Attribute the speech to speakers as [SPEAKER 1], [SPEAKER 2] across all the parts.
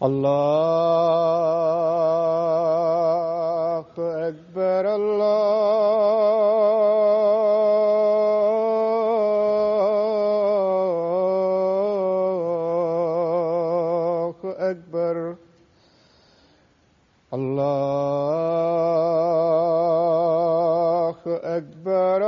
[SPEAKER 1] الله أكبر الله أكبر الله أكبر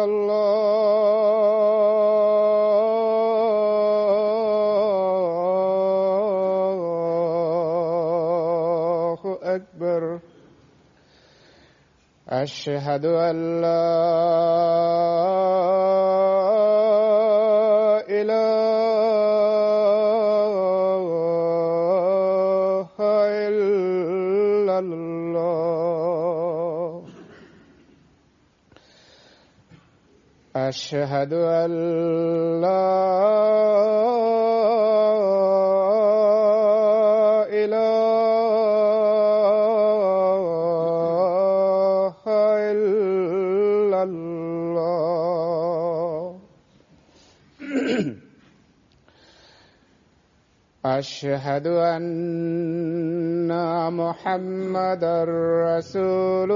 [SPEAKER 1] الله أكبر أشهد أن لا إله إلا الله أشهد أن لا إله إلا الله أشهد أن محمدًا رسول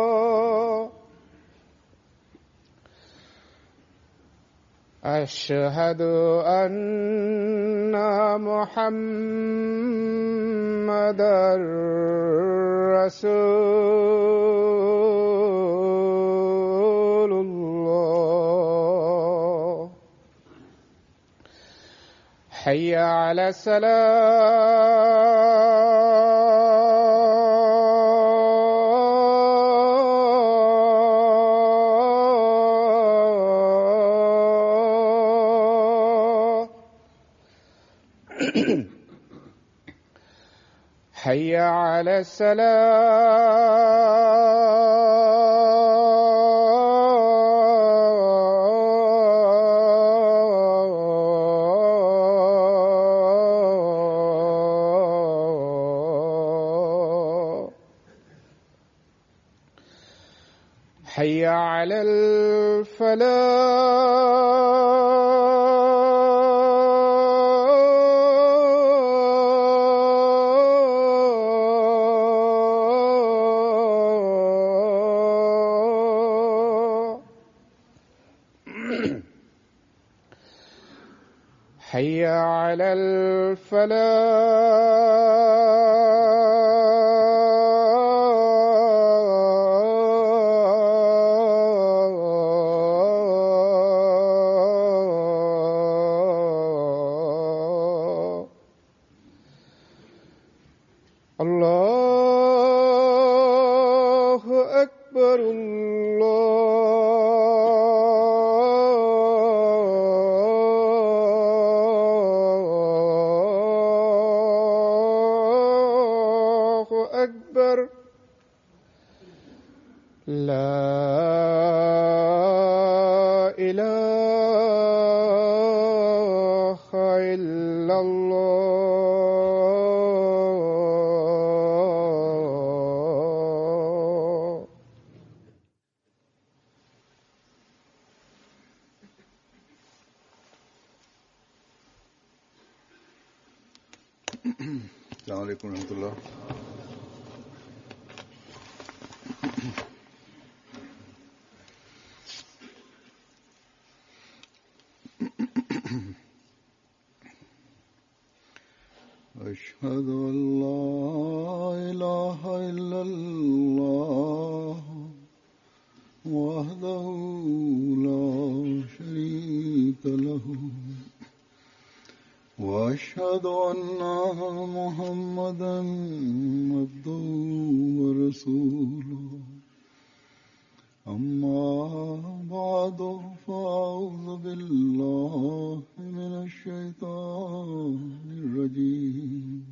[SPEAKER 1] الله أشهد أن محمدًا رسول الله حي على الصلاة حي على السلام حي على الفلاح حي على الفلاح الله أكبر الله أكبر لا إله إلا الله
[SPEAKER 2] السلام عليكم ورحمة الله. أشهد أن لا إله إلا الله وحده لا شريك له وأشهد أن محمدًا عبده ورسوله أما بعد فأعوذ بالله من الشيطان الرجيم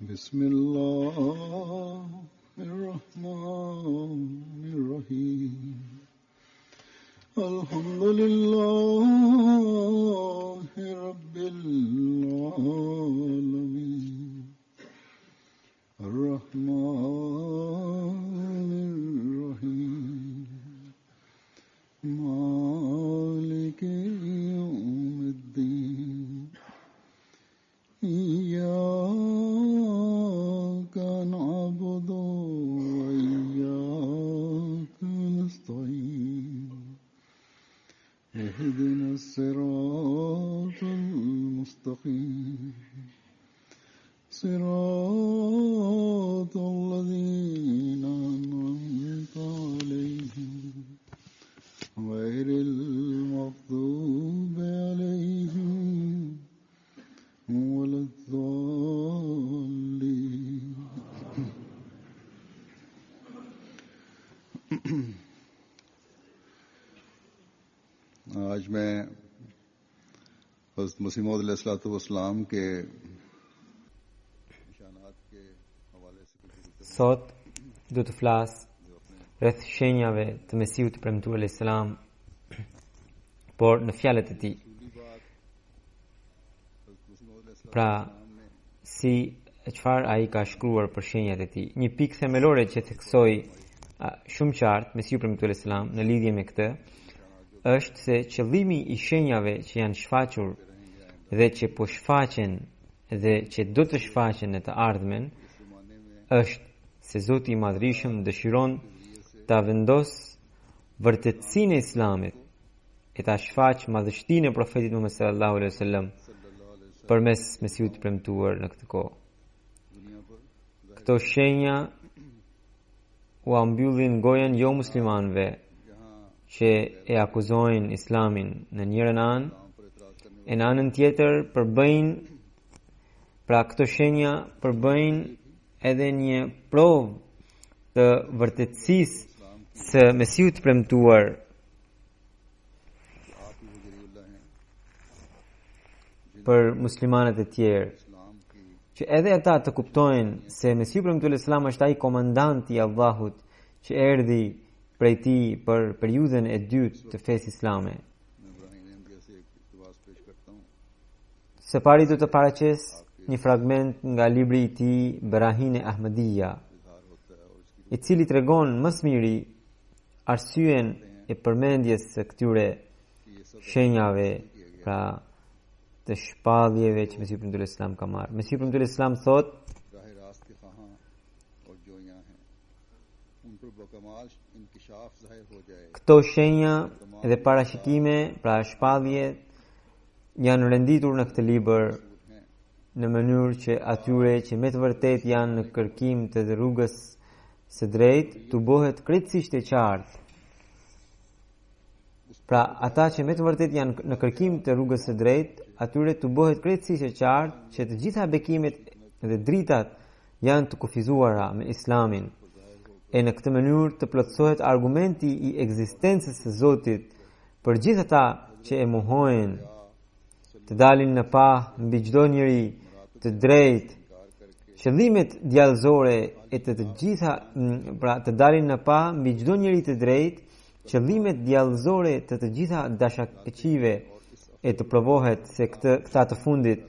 [SPEAKER 2] بسم الله الرحمن الرحيم الحمد لله رب العالمين الرحمن الرحيم مالك يوم الدين إياك نعبد وإياك نستعين اهدنا الصراط المستقيم صراط الذين أنعمت عليهم غير المغضوب عليهم ولا الضالين आज मैं हज़रत मसीह मौऊद अलैहिस्सलाम के निशानात के हवाले से
[SPEAKER 3] Sot do të flas rreth shenjave të Mesihut premtuar alayhis salam, por në fjalët e tij. Pra, si çfarë ai ka shkruar për shenjat e tij. Një pikë themelore që theksoi shumë qartë Mesihu premtuar alayhis salam në lidhje me këtë është se qëllimi i shenjave që janë shfaqur dhe që po shfaqen dhe që do të shfaqen në të ardhmen është se Zoti i Madhërisëm dëshiron ta vendos vërtetësinë e Islamit e ta shfaq madhështinë e profetit Muhammed sallallahu alaihi wasallam përmes Mesihut premtuar në këtë kohë. Këto shenja u ambyllin gojen jo muslimanëve që e akuzojnë Islamin në njërën anë, e në anën tjetër këto shenja përbëjnë edhe një provë të vërtetësisë së Mesihut premtuar për muslimanët e tjerë, që edhe ata të kuptojnë se Mesihu premtuar Islam është ai komandanti i Allahut që erdhi prej tij për periudhën e dytë të fesë islame. Së pari do të paraqes një fragment nga libri i tij Barahin e Ahmadiyya, i cili tregon më së miri arsyen e përmendjes së këtyre shenjave, pra të shpalljeve që Mesihu premtuar Islam ka marrë. Mesihu premtuar Islam thot: këto shenja dhe parashikime, pra shpalljet, janë renditur në këtë libër në mënyrë që atyre që me të vërtet janë në kërkim të rrugës së drejtë të bëhet krejtësisht e qartë. Pra ata që me të vërtet janë në kërkim të rrugës së drejtë, atyre të bëhet krejtësisht e qartë që të gjitha bekimet dhe dritat janë të kufizuara me Islamin. E në këtë mënyrë të plotësohet argumenti i ekzistencës së Zotit për gjithë ata që e mohojnë, të dalin në pa mbi çdo njeri të drejtë, qëllimet djallëzore e të gjitha, pra të dalin në pa mbi çdo njeri të drejtë, qëllimet djallëzore të të gjitha dashakeqive e të provohet se këta të fundit,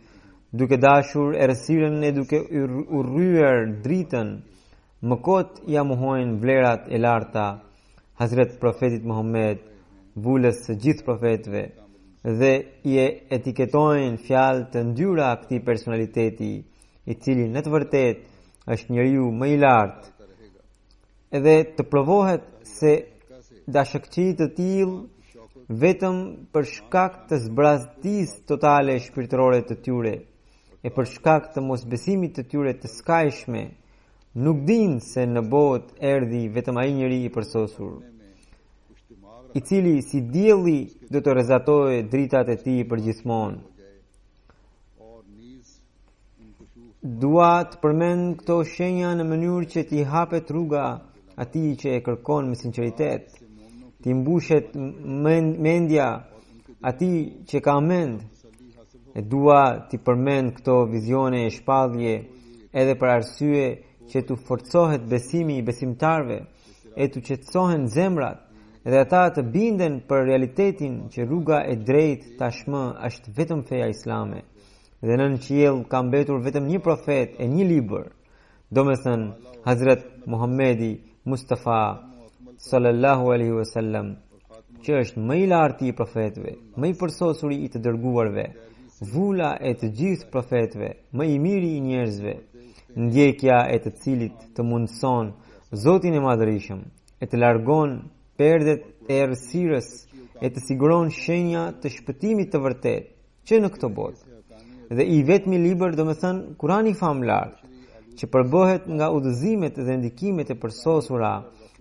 [SPEAKER 3] duke dashur errësirën e duke urryer dritën, më kot ja mohojnë vlerat e larta Hazret Profetit Muhammed, vulës së gjithë profetëve, dhe i etiketojnë fjalë të ndyra këtij personaliteti, i cili në të vërtet është njeriu më i lartë, edhe të provohet se dashëkçi të tillë vetëm për shkak të zbraztisë totale shpirtërore të tyre e për shkak të mosbesimit të tyre të skajshme, nuk dinë se në botë erdhi vetëm ai njeri i përsosur, i cili si dielli do të rrezatojë dritat e tij përgjithmonë. Dua të përmend këto shenja në mënyrë që t'i hapet rruga atij që e kërkon me sinqeritet, t'i mbushet mendja atij që ka mend. E dua t'i përmend këto vizione e shpallje edhe për arsye që t'u forcohet besimi i besimtarve e t'u qetësohen zemrat edhe ata të binden për realitetin që rruga e drejtë tashmë është vetëm feja islame dhe nën qiell ka mbetur vetëm një profet e një libër, domethënë Hazret Muhammedi Mustafa sallallahu alaihi wasallam, që është më i larti i profetëve, më i përsosuri i të dërguarve, vula e të gjithë profetëve, më i miri i njerëzve, ndjekja e të cilit të mundson Zotin e Madhërisëm, e të largon perdet e errësirës, e të siguron shenja të shpëtimit të vërtet që në këtë botë. Dhe i vetmi libër, domethënë Kurani famlar, që përbëhet nga udhëzimet dhe ndikimet e përsosura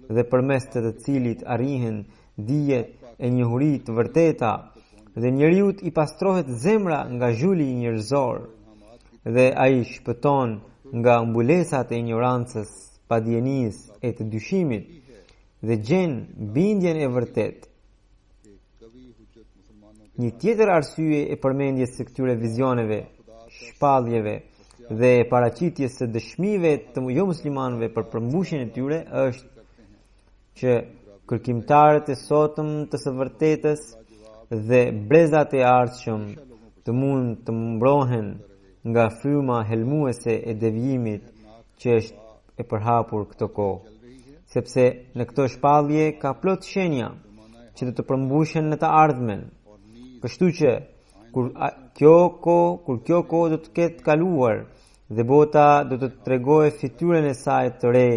[SPEAKER 3] dhe përmes të cilit arrihen dijet e njohurit të vërteta dhe njeriut i pastrohet zemra nga zhuli i njerëzor dhe ai shpëton nga mbulesat e ignorancës, padjenis e të dyshimit dhe gjen bindjen e vërtet. Një tjetër arsye e përmendjes së këtyre vizioneve, shpalljeve dhe paraqitjes së dëshmive të jo muslimanëve për përmbushjen e tyre është që kërkimtarët e sotëm të së vërtetës dhe brezat e ardhshëm të mund të mbrohen nga fryma helmuese e devijimit që është e përhapur këtë kohë, sepse në këtë shpallje ka plot shenja që do të përmbushen në të ardhmen. Kështu që kur kjo kohë do të ketë kaluar dhe bota do të tregojë fytyrën e saj të re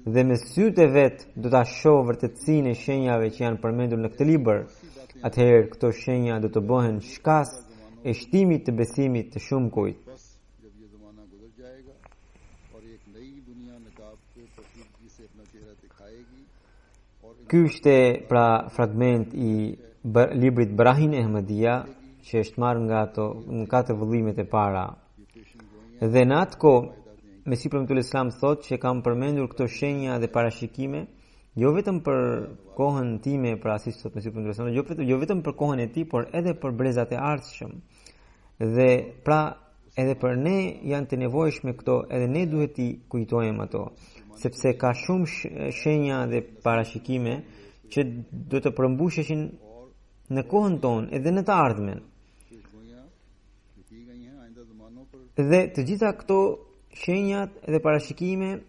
[SPEAKER 3] dhe me sytë e vet do ta shohë vërtetësinë e shenjave që janë përmendur në këtë libër, atëherë këto shenja do të bëhen shkas e shtimit të besimit të shumë kujt. Ky është pra fragment i librit Barahin e Ahmadiyya që është marrë nga ato në 4 vëllimet e para. Dhe në atë kohë Mesihu Premtull Islam thotë që kam përmendur këto shenja dhe parashikime jo vetëm për kohën time, pra si thot Mesihu Premtull Islam, jo vetëm për kohën e tij, por edhe për brezat e ardhshëm. Dhe pra edhe për ne janë të nevojshme këto, edhe ne duhet i kujtojmë ato, sepse ka shumë shenja dhe parashikime që do të përmbusheshin në kohën tonë edhe në të ardhmen. Dhe të gjitha këto shenjat dhe parashikime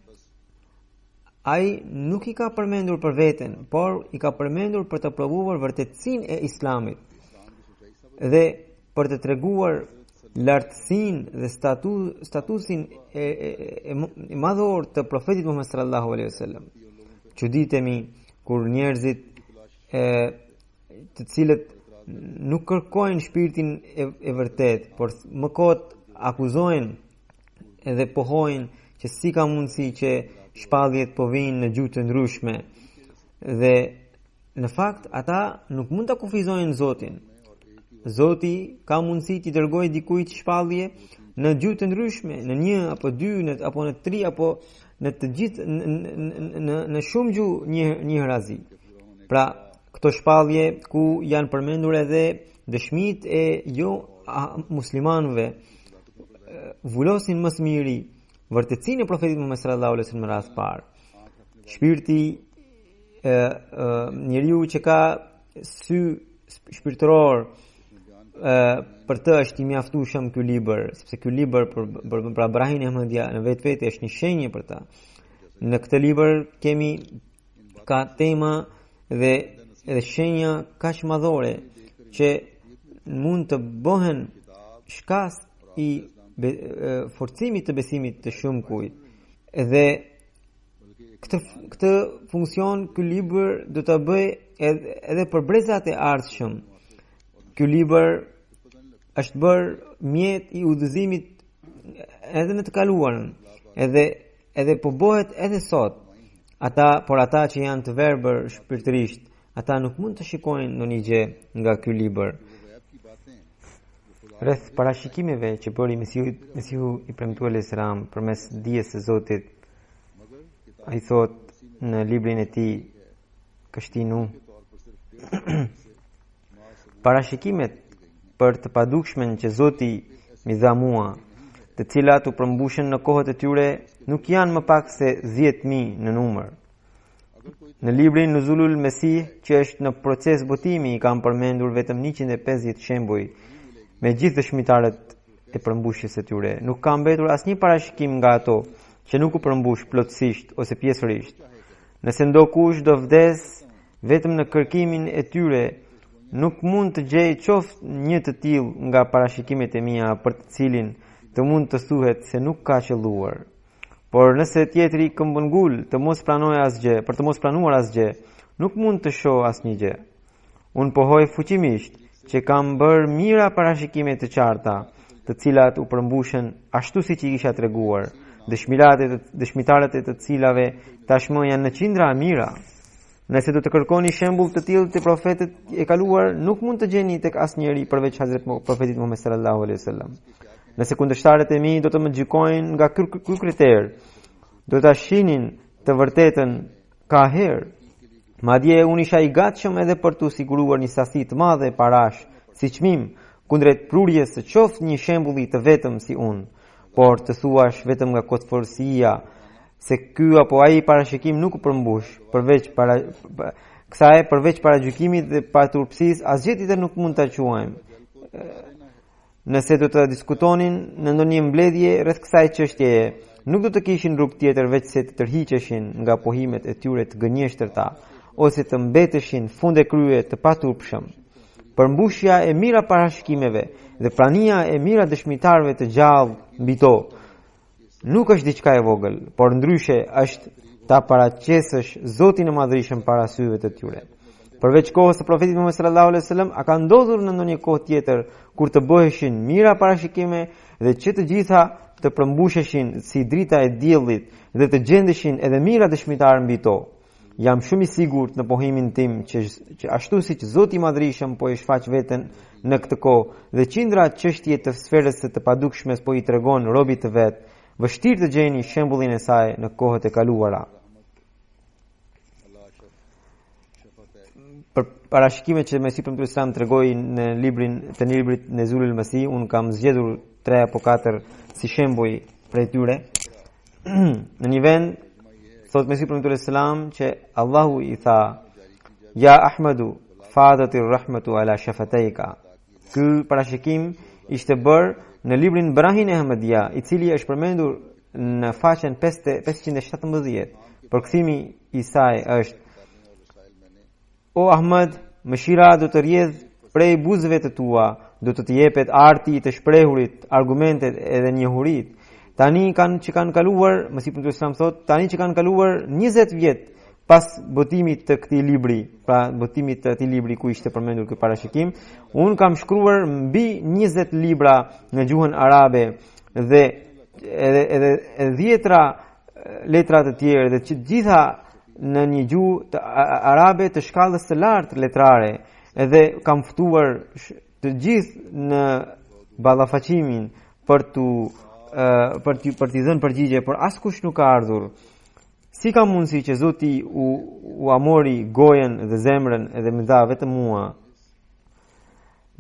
[SPEAKER 3] ai nuk i ka përmendur për veten, por i ka përmendur për të provuar vërtetësinë e Islamit dhe për të treguar lartësinë dhe statusin e madhor të profetit Muhammed sallallahu alaihi wasallam. Çuditemi kur njerëzit të cilët nuk kërkojnë shpirtin e vërtet, por më kot akuzojnë edhe pohojnë që si ka mundësi që shpalljet po vinë në gjuhë të ndryshme dhe në fakt ata nuk mund ta kufizojnë Zotin. Zoti ka mundësi t'i dërgojë dikujt shpallje në gjuhë të ndryshme, në 1 apo 2 apo në 3 apo në të gjithë në shumë gjuhë njëherëzi. Pra këto shpallje ku janë përmendur edhe dëshmitë e jo muslimanëve vulosin më së miri vërtetësinë e profetit Muhammed sallallahu alaihi wasallam në rast parë. Shpirti njeriu që ka sy shpirtëror për të është i mjaftueshëm ky libër, sepse ky libër për Barahin e Ahmadiyya në vetvete është një shenjë për ta. Në këtë libër kemi ka tema dhe shenja kaq madhore që mund të bëhen shkas i forcimit të besimit të shumë kujt. Dhe këtë funksion ky libër do ta bëj edhe për brezat e ardhshëm. Ky libër është bërë mjet i udhëzimit edhe në të kaluarën, edhe po bëhet edhe sot. Por ata që janë të verbër shpirtërisht, ata nuk mund të shikojnë ndonjë gjë nga ky libër. Rreth parashikimeve që bëri Mesihu i Premtuar Islam përmes dijes së Zotit, ai thot në librin e tij Kështinu parashikimet për të padukshmen që Zoti mi dha mua, të cilat u përmbushen në kohët e tyre, nuk janë më pak se 10.000 në numër. Në librin Nuzulul Mesih, që është në proces botimi, i kam përmendur vetëm 150 shembuj me gjithë dëshmitarët e përmbushjes së tyre. Nuk ka mbetur asnjë parashikim nga ato që nuk u përmbush plotësisht ose pjesërisht. Nëse ndokush do vdes vetëm në kërkimin e tyre nuk mund të gjej qoftë një të tillë nga parashikimet e mia për të cilin të mund të thuhet se nuk ka qelluar. Por nëse tjetri këmbëngul të mos pranojë asgjë, për të mos pranuar asgjë, nuk mund të shoh asnjë gjë. Unë pohoj fuqimisht që kam bërë mira parashikime të qarta, të cilat u përmbushen ashtu siç i kisha treguar, dëshmitarët e të cilave tashmë janë në qindra mira. Nëse do të kërkoni shembull të tillë të profetët e kaluar, nuk mund të gjeni tek asnjëri përveç Hazrat Profetit Muhammed sallallahu alaihi wasallam. Nëse kundërshtarët e mi do të më gjykojnë nga ky kriter, do ta shihnin të vërtetën ka herë. Madje unë isha i gatshëm edhe për të siguruar një sasi të madhe parash, si çmim, kundrejt prurjes së qoftë një shembulli të vetëm si unë, por të thuash vetëm nga kotforsia se ky apo ai parashikim nuk u përmbush, përveç paragjykimit dhe paturpësisë, asgjë tjetër nuk mund ta quajmë. Nëse do të diskutonin në ndonjë mbledhje rreth kësaj çështjeje, nuk do të kishin rrugë tjetër veç se të tërhiqeshin nga pohimet e tyre të gënjeshtërta, ose të mbeteshin funde krye të paturpshëm. Përmbushja e mira parashikimeve dhe prania e mira dëshmitarëve të gjallë mbi to nuk është diçka e vogël, por ndryshe është ta paraqesësh Zotin e Madhërisëm para syve të tyre. Përveç kohës së profetit Muhammed sallallahu alaihi wasallam, a ka ndodhur në ndonjë kohë tjetër kur të bëheshin mira parashikime dhe që të gjitha të përmbusheshin si drita e diellit dhe të gjendeshin edhe mira dëshmitar mbi to? Jam shumë i sigurt në pohimin tim që ashtu siç Zoti i Madhërisëm po e shfaq veten në këtë kohë dhe qindra çështje të sferës së të padukshmes po i tregon robit të vet, vështirë të gjeni shembullin e saj në kohët e kaluara. Për parashikimet që Mesihi Premtues Islam tregoi në librit Nezulul Masih, un kam zgjedhur 3 apo 4 si shembuj prej tyre. Në një vend thot Mesihi Premtues Islam që Allahu i tha: "Ya Ahmadu, fadatir rahmatu ala shafatayka." Ky parashikim ishte bërë në librin Brahin e Ahmedia, i cili është përmendur në faqen 517. Përkthimi i saj është: O Ahmed, mëshira do të rrjedh prej buzëve të tua, do të jepet arti i të shprehurit, argumentet edhe njohurit. Tani që kanë kaluar, Mesihi Premtues Islam thot, tani që kanë kaluar 20 vjet pas botimit të këtij libri, pra botimit të këtij libri ku ishte përmendur ky parashikim, un kam shkruar mbi 20 libra në gjuhën arabe dhe edhe 10 letra të tjera dhe të gjitha në një gjuhë të arabe të shkallës së lartë letrare, edhe kam ftuar të gjithë në ballafaqimin për t'i dhënë përgjigje, por askush nuk ka ardhur. Si ka mundësi që Zoti u amori gojen dhe zemrën edhe më dha vetëm mua?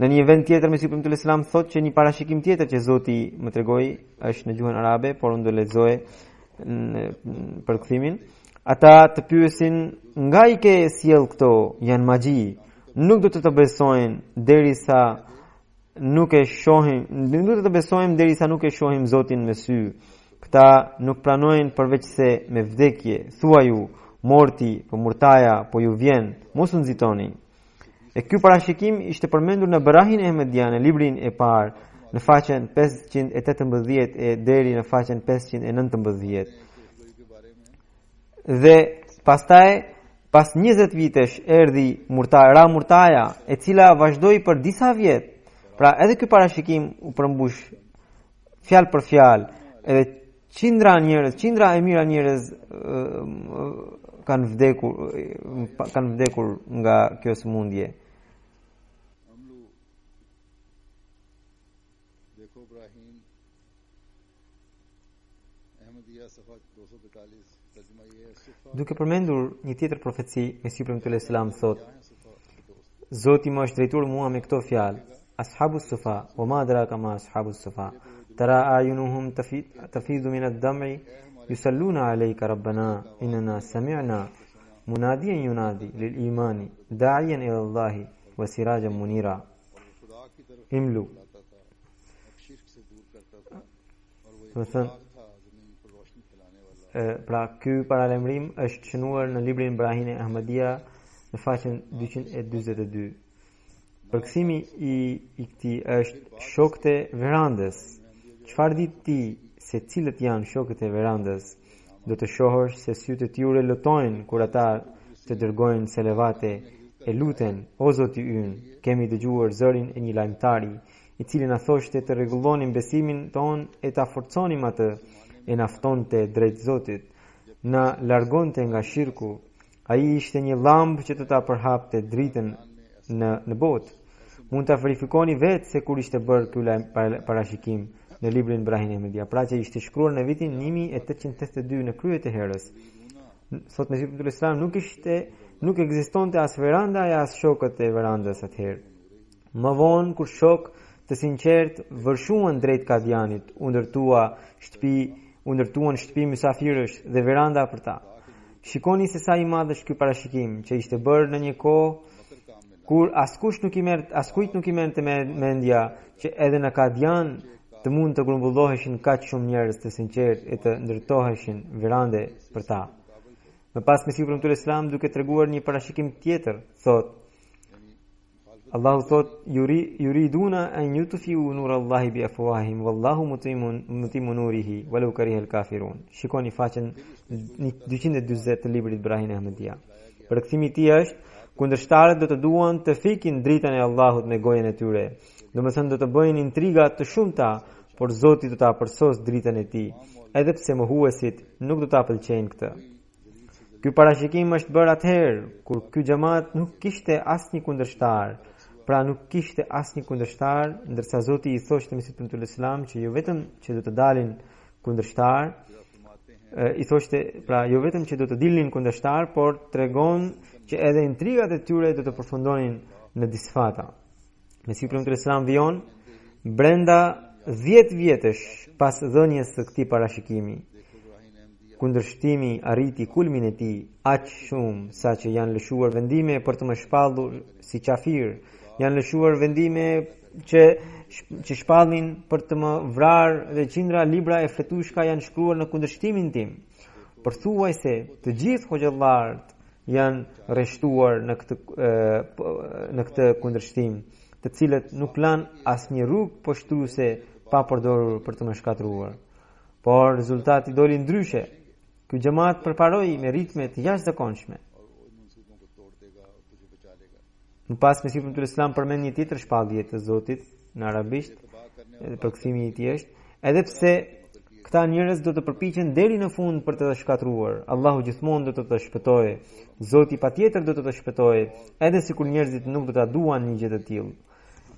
[SPEAKER 3] Në një vend tjetër Mesihi Premtues Islam thot që një parashikim tjetër që Zoti më tregoi është në gjuhën arabe, por unë do lexoj për kthimin. Ata të pyesin: nga i ke sjell këto? Janë magji. Nuk do të besojnë derisa nuk e shohim, nuk do të besojmë derisa nuk e shohim Zotin me sy. Këta nuk pranojnë përveç se me vdekje. Thua ju, morti, po murtaja, po ju vjen, mos u nxitoni. E ky parashikim ishte përmendur në Brahin e Ahmedia në librin e parë, në faqen 518 e deri në faqen 519. Dhe pastaj pas 20 vitesh erdhi Murtaja, e cila vazhdoi për disa vjet. Pra edhe ky parashikim u përmbush fjalë për fjalë, edhe qindra e mira njerëz kanë vdekur nga kjo sëmundje. Duke përmendur një tjetër profeci, Mesihi Premtues Islam thot: Zoti më është drejtuar mua me këto fjalë: Ashabus sufa, wa ma adraka ma ashabus sufa, tara ayunuhum tafidu min ad-dam'i yusalluna alayka rabbana inna sami'na munadiyan yunadi lil imani da'iyan ila Allah wa sirajan munira. Imlu. Pra ky paralajmërim është shënuar në librin Brahin e Ahmedia në faqen 242. Përkthimi i këtij është shokët e verandës. Çfarë di ti se cilët janë shokët e verandës? Do të shohësh se sytë e tyre lutojnë kur ata të dërgojnë selevate e luten: O Zoti ynë, kemi dëgjuar zërin e një lajmtari, i cili na thoshte të rregullonim besimin ton e ta forconim atë, e na ftonte drejt Zotit, na largonte nga shirku. Ai ishte një llambë që të ta përhapte dritën në botë. Mund ta verifikoni vetë se kur ishte bërë ky parashikim në librin Ibrahim Ahmedia, pra që ishte shkruar në vitin 1882 në kryet e herës. Thot Mesihi Profeti Islam nuk ekzistonte as veranda e as shokët e verandës atëherë. Më vonë kur shok të sinqert vërshuan drejt Kadianit, u ndërtuan shtëpi mysafirësh dhe veranda për ta. Shikoni se sa i madh është ky parashikim që ishte bërë në një kohë kur askujt nuk i merrte mendja që edhe në Kadian të mund të grumbulloheshin kaq shumë njerëz të sinqert e të ndërtoheshin verande për ta. Më pas Mesihi Profeti Islam duke treguar një parashikim tjetër, thot Allahu thot yuriduna an yutfi'u nurallahi bi afwahihim wallahu mutimmu nurihi walau karihal kafirun. Shikoni faqen 240 të librit Ibrahim Ahmedia. Përkthimi i tij është: kundërshtarët do të duan të fikin dritën e Allahut me gojen e tyre. Domethënë do të bëjnë intriga të shumta, por Zoti do ta përsos dritën e tij, edhe pse mohuesit nuk do ta pëlqejnë këtë. Ky parashikim është bërë atëherë kur ky xhamat nuk kishte asnjë kundërshtar. Pra nuk kishte asnjë kundërshtar, ndërsa Zoti i thoshte Mesihut Profetit Islam që jo vetëm që do të dalin kundërshtar, i thoshte pra jo vetëm që do të dilnin kundërshtar, por tregon që edhe intrigat e tyre do të përfundonin në disfata. Mesihi Profetit Islam vijon brenda 10 vjetësh pas dhënies së këtij parashikimi. Kundërshtimi arriti kulmin e tij aq shumë sa që janë lëshuar vendime për të më shpallur si qafir, janë lëshuar vendime që shpallin për të më vrarë dhe qindra libra e fletushka janë shkruar në kundërshtimin tim. Përthuajse të gjithë hoxhallarët janë rreshtuar në këtë kundërshtim, të cilët nuk lanë asnjë rrugë poshtruese pa përdorur për të më shkatruar. Por rezultati doli ndryshe. Ky xhamat përparoi me ritme të jashtëzakonshme. Në pas Mesihi Profeti Islam përmend një tjetër shpallje të Zotit në arabisht, edhe përkthimi i tij është: edhe pse këta njerëz do të përpiqen deri në fund për të shkatruar, Allahu gjithmonë do të të shpëtojë. Zoti patjetër do të të shpëtojë, edhe sikur njerëzit nuk do ta duan një gjë të tillë.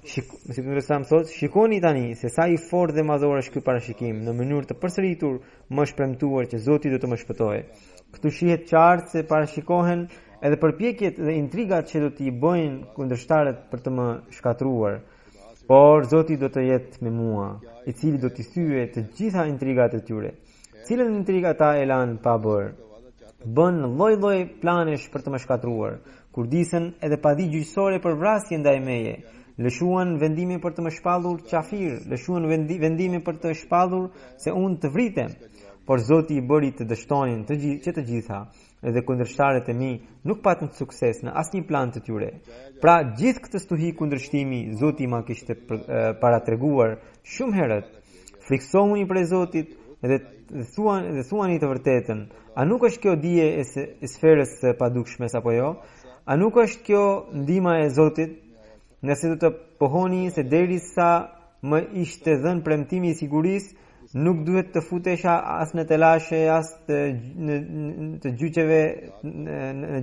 [SPEAKER 3] Mesihi Profeti Islam thotë: shikoni tani se sa i fortë dhe madhor është ky parashikim. Në mënyrë të përsëritur më është premtuar që Zoti do të më shpëtojë. Këtu shihet qartë se parashikohen edhe përpjekjet dhe intrigat që do t'i bëjnë kundërshtarët për të më shkatruar. Por Zoti do të jetë me mua, i cili do t'i thyejë të gjitha intrigat e tyre. Cilën intrigë ata e lanë pa bërë? Bën lloj-lloj planesh për të më shkatruar, kurdisën edhe padi gjyqësore për vrasje ndaj meje. Lëshuan vendime për të më shpallur qafir, lëshuan vendime për të shpallur se unë të vritem. Por Zoti i bëri të dështonin të gjitha, edhe kundërshtarët e mi nuk patën sukses në asnjë plan të tyre. Pra gjithë këtë stuhi kundërshtimi Zoti ma kishte paratreguar shumë herët. Friksohuni prej Zotit dhe thuani të vërtetën. A nuk është kjo dije e sferës së padukshme apo jo? A nuk është kjo ndihma e Zotit? Nëse do të pohoni se derisa më ishte dhënë premtimi i sigurisë, nuk duhet të futesha as në telashe, as në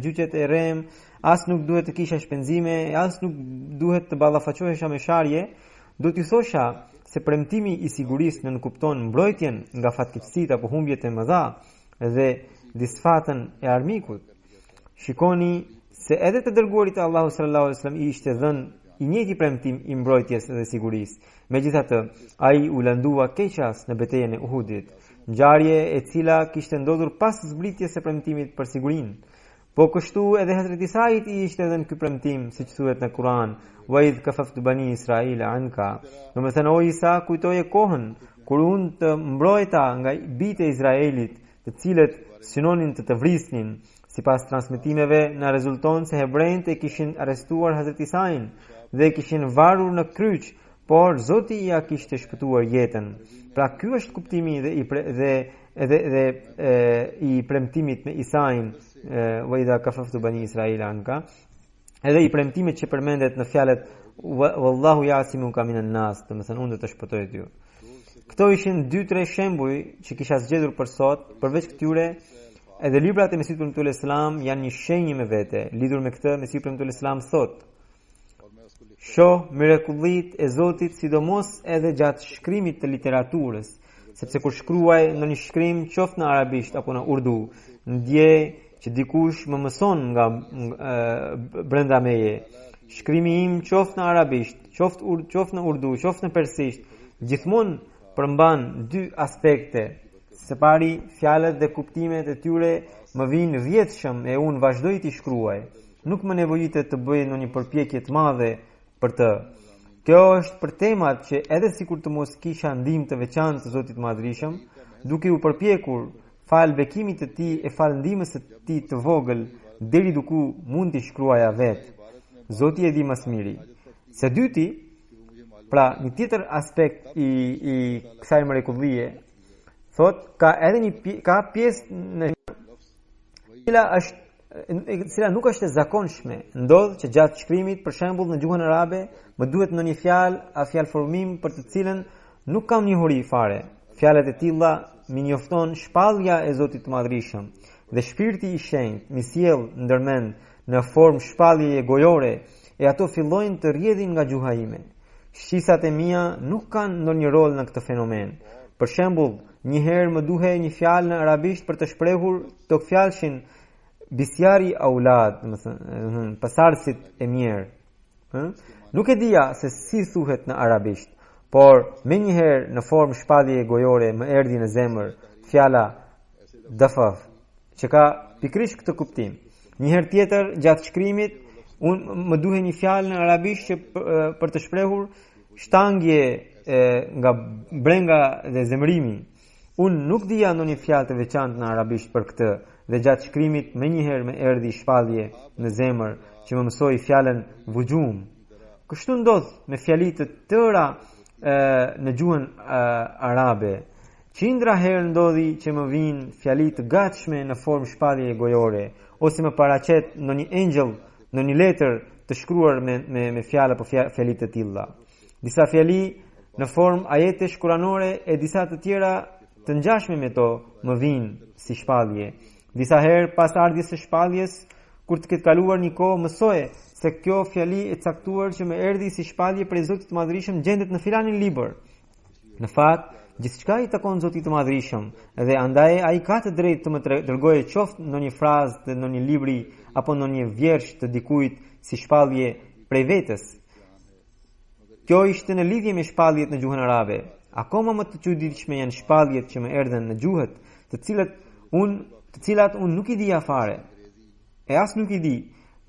[SPEAKER 3] gjyqet e rem, as nuk duhet të kisha shpenzime, as nuk duhet të ballafaqohesha me sharje, do t'i thosha se premtimi i sigurisë nënkupton mbrojtjen nga fatkeqësitë apo humbjet e mëdha dhe disfatën e armikut. Shikoni se edhe të dërguarit e Allahu sallallahu alaihi wasallam i ishte dhënë i njëjti premtim i mbrojtjes dhe sigurisë. Megjithatë, ai u lëndua keqas në betejën e Uhudit, ngjarje e cila kishte ndodhur pas zbritjes së premtimit për sigurinë. Po kështu edhe Hazreti Isait i ishte dhënë ky premtim, siç thuhet në Kur'an: "Wa idh kafaftu bani Israila anka." Domethënë, o Isa, kujtoje kohën kur unë të mbrojta nga bijtë e Izraelit, të cilët synonin të vrisnin, Sipas transmetimeve na rezulton se hebrejt e kishin arrestuar Hazrat Isain dhe kishin varur në kryq, por Zoti ja kishte shpëtuar jetën. Pra ky është kuptimi dhe i premtimit me Isain, wa idha kafaftu bani Israila anka, edhe i premtimit që përmendet në fjalët wallahu ya'simuka minan nas, do të thënë unë do të shpëtoj ty. Këto ishin 2-3 shembuj që kisha zgjedhur për sot. Përveç këtyre, edhe librat e Mesihut Premtuar Islam janë një shenjë me vete. Lidhur me këtë, Mesihu Premtuar Islam thot: shoh mrekullitë e Zotit, sidomos edhe gjatë shkrimit të literaturës, sepse kur shkruaj në një shkrim, qoftë në arabisht apo në urdu, ndjej që dikush më mëson nga brenda meje. Shkrimi im qoftë në arabisht, qoftë në urdu, qoftë në persisht, gjithmonë përmban 2 aspekte. Së pari, fjalët dhe kuptimet e tyre më vinë rrjedhshëm e unë vazhdoj t'i shkruaj. Nuk më nevojitet të bëj ndonjë përpjekje të madhe për të. Kjo është për temat që edhe sikur të mos kisha ndihmë të veçantë të Zotit Madhrishëm, duke u përpjekur fal bekimit të tij e fal ndihmës së tij të vogël, deri duku mund t'i shkruaja vetë. Zoti e di më së miri. Së dyti, pra një tjetër aspekt i kësaj mrekullie, thot ka edhe ka pjesë në cila nuk është e zakonshme. Ndodh që gjatë shkrimit, për shembull në gjuhën arabe, më duhet në një fjalë a fjalëformim për të cilën nuk kam njohuri fare. Fjalët e tilla mi njofton shpallja e Zotit të Madhrishëm dhe shpirti i shenjtë mi sjell ndërmend në formë shpalljeje gojore, e ato fillojnë të rrjedhin nga gjuha ime. Shqisat e mia nuk kanë ndonjë rol në këtë fenomen. Për shembull, një herë më duhej një fjalë në arabisht për të shprehur tok fjalshin bisjari aulad, do të thënë pasardhësit e mirë. Nuk e dija se si thuhet në arabisht, por menjëherë në formë shpalljeje gojore më erdhi në zemër fjala dafaf, që ka pikërisht këtë kuptim. Një herë tjetër gjatë shkrimit më duhej një fjalë në arabisht që për të shprehur shtangje nga brenga dhe zemrimi. Unë nuk dija ndonjë fjalë të veçantë në arabisht për këtë, dhe gjatë shkrimit menjëherë më erdhi shpallje në zemër që më mësoi fjalën vujum. Kështu ndodh me fjali të tëra në gjuhën arabe. Qindra herë ndodhi që më vinë fjali të gatshme në formë shpalljeje gojore, ose më paraqet ndonjë engjëll në një letër të shkruar me fjalë apo fjali të tilla. Disa fjali në formë ajetesh kuranore e disa të tjera të ngjashme me to më vinë si shpallje. Disa herë pas ardhjes së shpalljes, kur të ketë kaluar një kohë, mësoje se kjo fjali e caktuar që më erdhi si shpallje prej Zotit të Madhrishëm gjendet në filanin libër. Në fakt, gjithçka i takon Zotit të Madhrishëm, dhe andaj ai ka të drejtë të më dërgojë qoftë ndonjë frazë të ndonjë libri apo ndonjë vjersh të dikujt si shpallje prej vetes. Kjo ishte në lidhje me shpalljet në gjuhën arabe. Akoma më të çuditshme janë shpalljet që më erdhen në gjuhët, të cilat unë nuk i dija fare. E as nuk i di.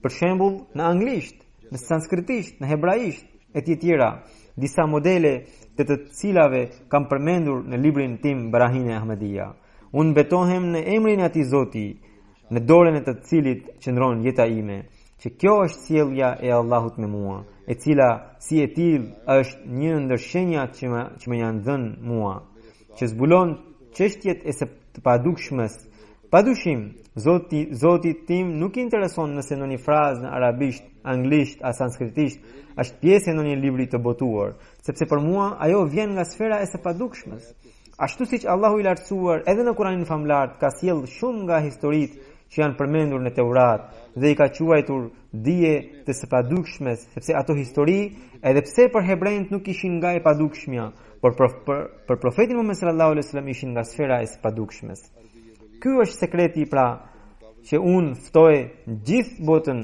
[SPEAKER 3] Për shembull, në anglisht, në sanskritisht, në hebraisht e tjera, disa modele të cilave kam përmendur në librin tim Barahine Ahmedia. Unë betohem në emrin e atij Zoti, në dorën e të cilit qëndron jeta ime, që kjo është sjellja e Allahut me mua, e cila si e tillë është një ndër shenjat që më janë dhënë mua, që zbulon çështjet e së padukshmës. Padyshim, Zoti tim nuk i intereson nëse ndonjë frazë në arabisht, anglisht a sanskritisht është pjesë e ndonjë libri të botuar, sepse për mua ajo vjen nga sfera e së padukshmës. Ashtu siç Allahu i lartësuar edhe në Kuranin famlar ka sjell shumë nga historitë që janë përmendur në Teurat dhe i ka quajtur dije të së padukshmes, sepse ato histori, edhe pse për hebrejt nuk ishin nga e padukshmja, por për profetin Muhammed sallallahu alaihi wasallam ishin nga sfera e së padukshmes. Ky është sekreti pra që unë ftoj gjithë botën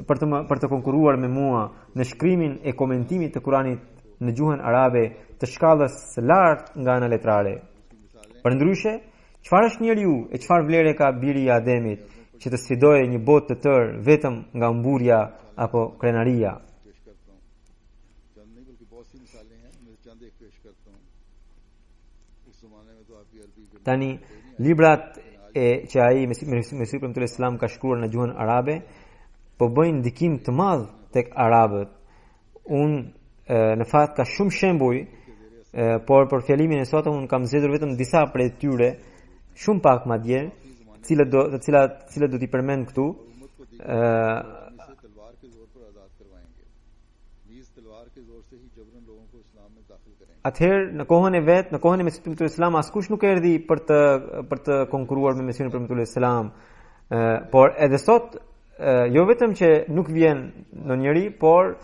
[SPEAKER 3] për të konkuruar me mua në shkrimin e komentimit të Kuranit në gjuhën arabe të shkallës së lartë nga ana letrare. Përndryshe, çfarë është njeriu e çfarë vlere ka biri i Ademit që të sfidojë një botë të tërë vetëm nga mburja apo krenaria? Tani librat që ai Mesih premtuar Islam ka shkruar në gjuhën arabe po bëjnë ndikim të madh tek arabët. Në fakt ka shumë shembuj, por për fjalimin e sotëm unë kam zgjedhur vetëm disa prej tyre, shumë pak madje, të cilat do t'i përmend këtu. Atëherë në kohën e vet, në kohën e Mesihut premtuar Islam, askush nuk erdhi për të konkuruar me Mesihun premtuar Islam. Por edhe sot jo vetëm që nuk vjen ndonjëri, por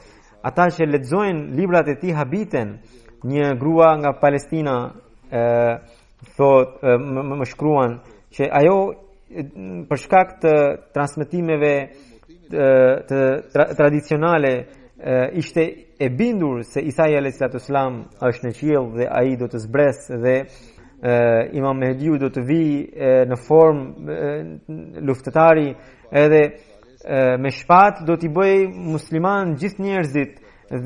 [SPEAKER 3] ata që lexojnë librat e tij habiten. Një grua nga Palestina më shkruan që ajo për shkak të transmetimeve të tradicionale ishte e bindur se Isa alayhis salam është në qiell dhe ai do të zbresë dhe Imam Mehdiu do të vijë në formë luftëtari edhe me shpatë do t'i bëj musliman gjithë njerëzit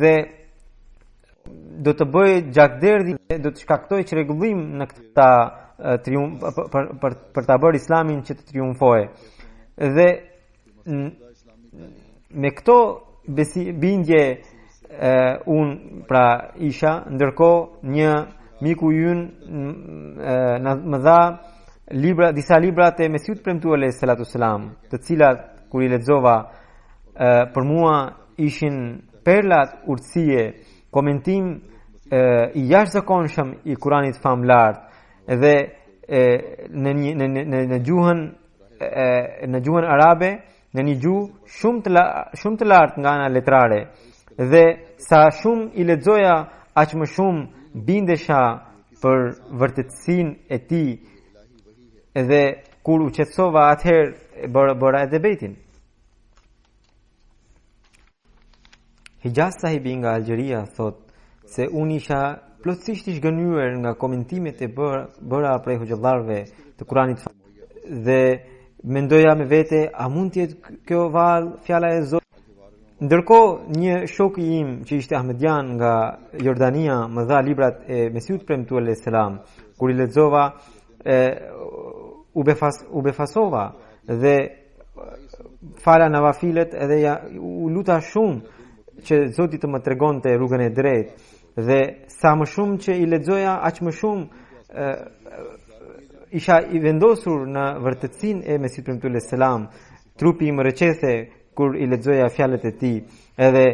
[SPEAKER 3] dhe do të bëj gjakderdhi, do të shkaktoj çrregullim në këta për ta bërë Islamin që të triumfojë. Dhe me këto bindje pra isha, ndërkohë një miku ynë më dha disa libra të Mesihut premtuar alayhi salatu selam, të cilat kur i lexova për mua ishin perlat urtësie, komentim i jashtëzakonshëm i Kuranit famlar dhe në gjuhën arabe, në një gjuhë shumë të lartë nga ana letrare. Dhe sa shumë i lexoja, aq më shumë bindesha për vërtetësinë e tij. Dhe kur u qetësova, atëherë bëra edhe bejtin. Hijaz sahibi nga Algjeria thot se unë isha plotësisht i zhgënjur nga komentimet e bëra prej hoxhallarëve të Kuranit dhe mendoja me vete, a mund të jetë kjo fjala e Zotit? Ndërkohë një shok i im që ishte ahmedian nga Jordania më dha librat e Mesihut premtuar alayhis salam. Kur i lexova u befasova dhe fala navafilet edhe u luta shumë që Zoti të më tregonte rrugën e drejtë dhe sa më shumë që i lexoja, aq më shumë isha i vendosur në vërtetësinë e Mesihut premtuar alayhis salam. Trupi më rëqethe kur i lexoja fjalët e tij, edhe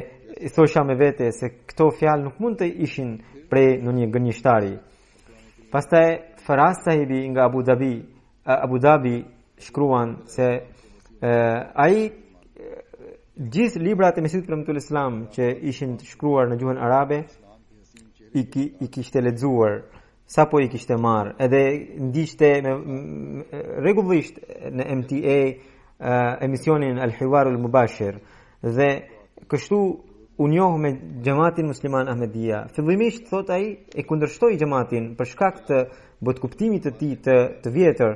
[SPEAKER 3] i thosha me vete se këto fjalë nuk mund të ishin prej ndonjë gënjeshtari. Pastaj Faraz sahibi nga Abu Dhabi shkruan se ai gjithë librat e Mesihut premtuar Islam që ishin të shkruar në gjuhën arabe i kishte lexuar sapo i kishte marrë, edhe ndiqte rregullisht në MTA emisionin Al-Hiwar Al-Mubashir dhe kështu u njoh me xhamatin musliman Ahmedia. Fillimisht thot ai e kundërshtoi xhamatin për shkak të botkuptimit të tij të vjetër.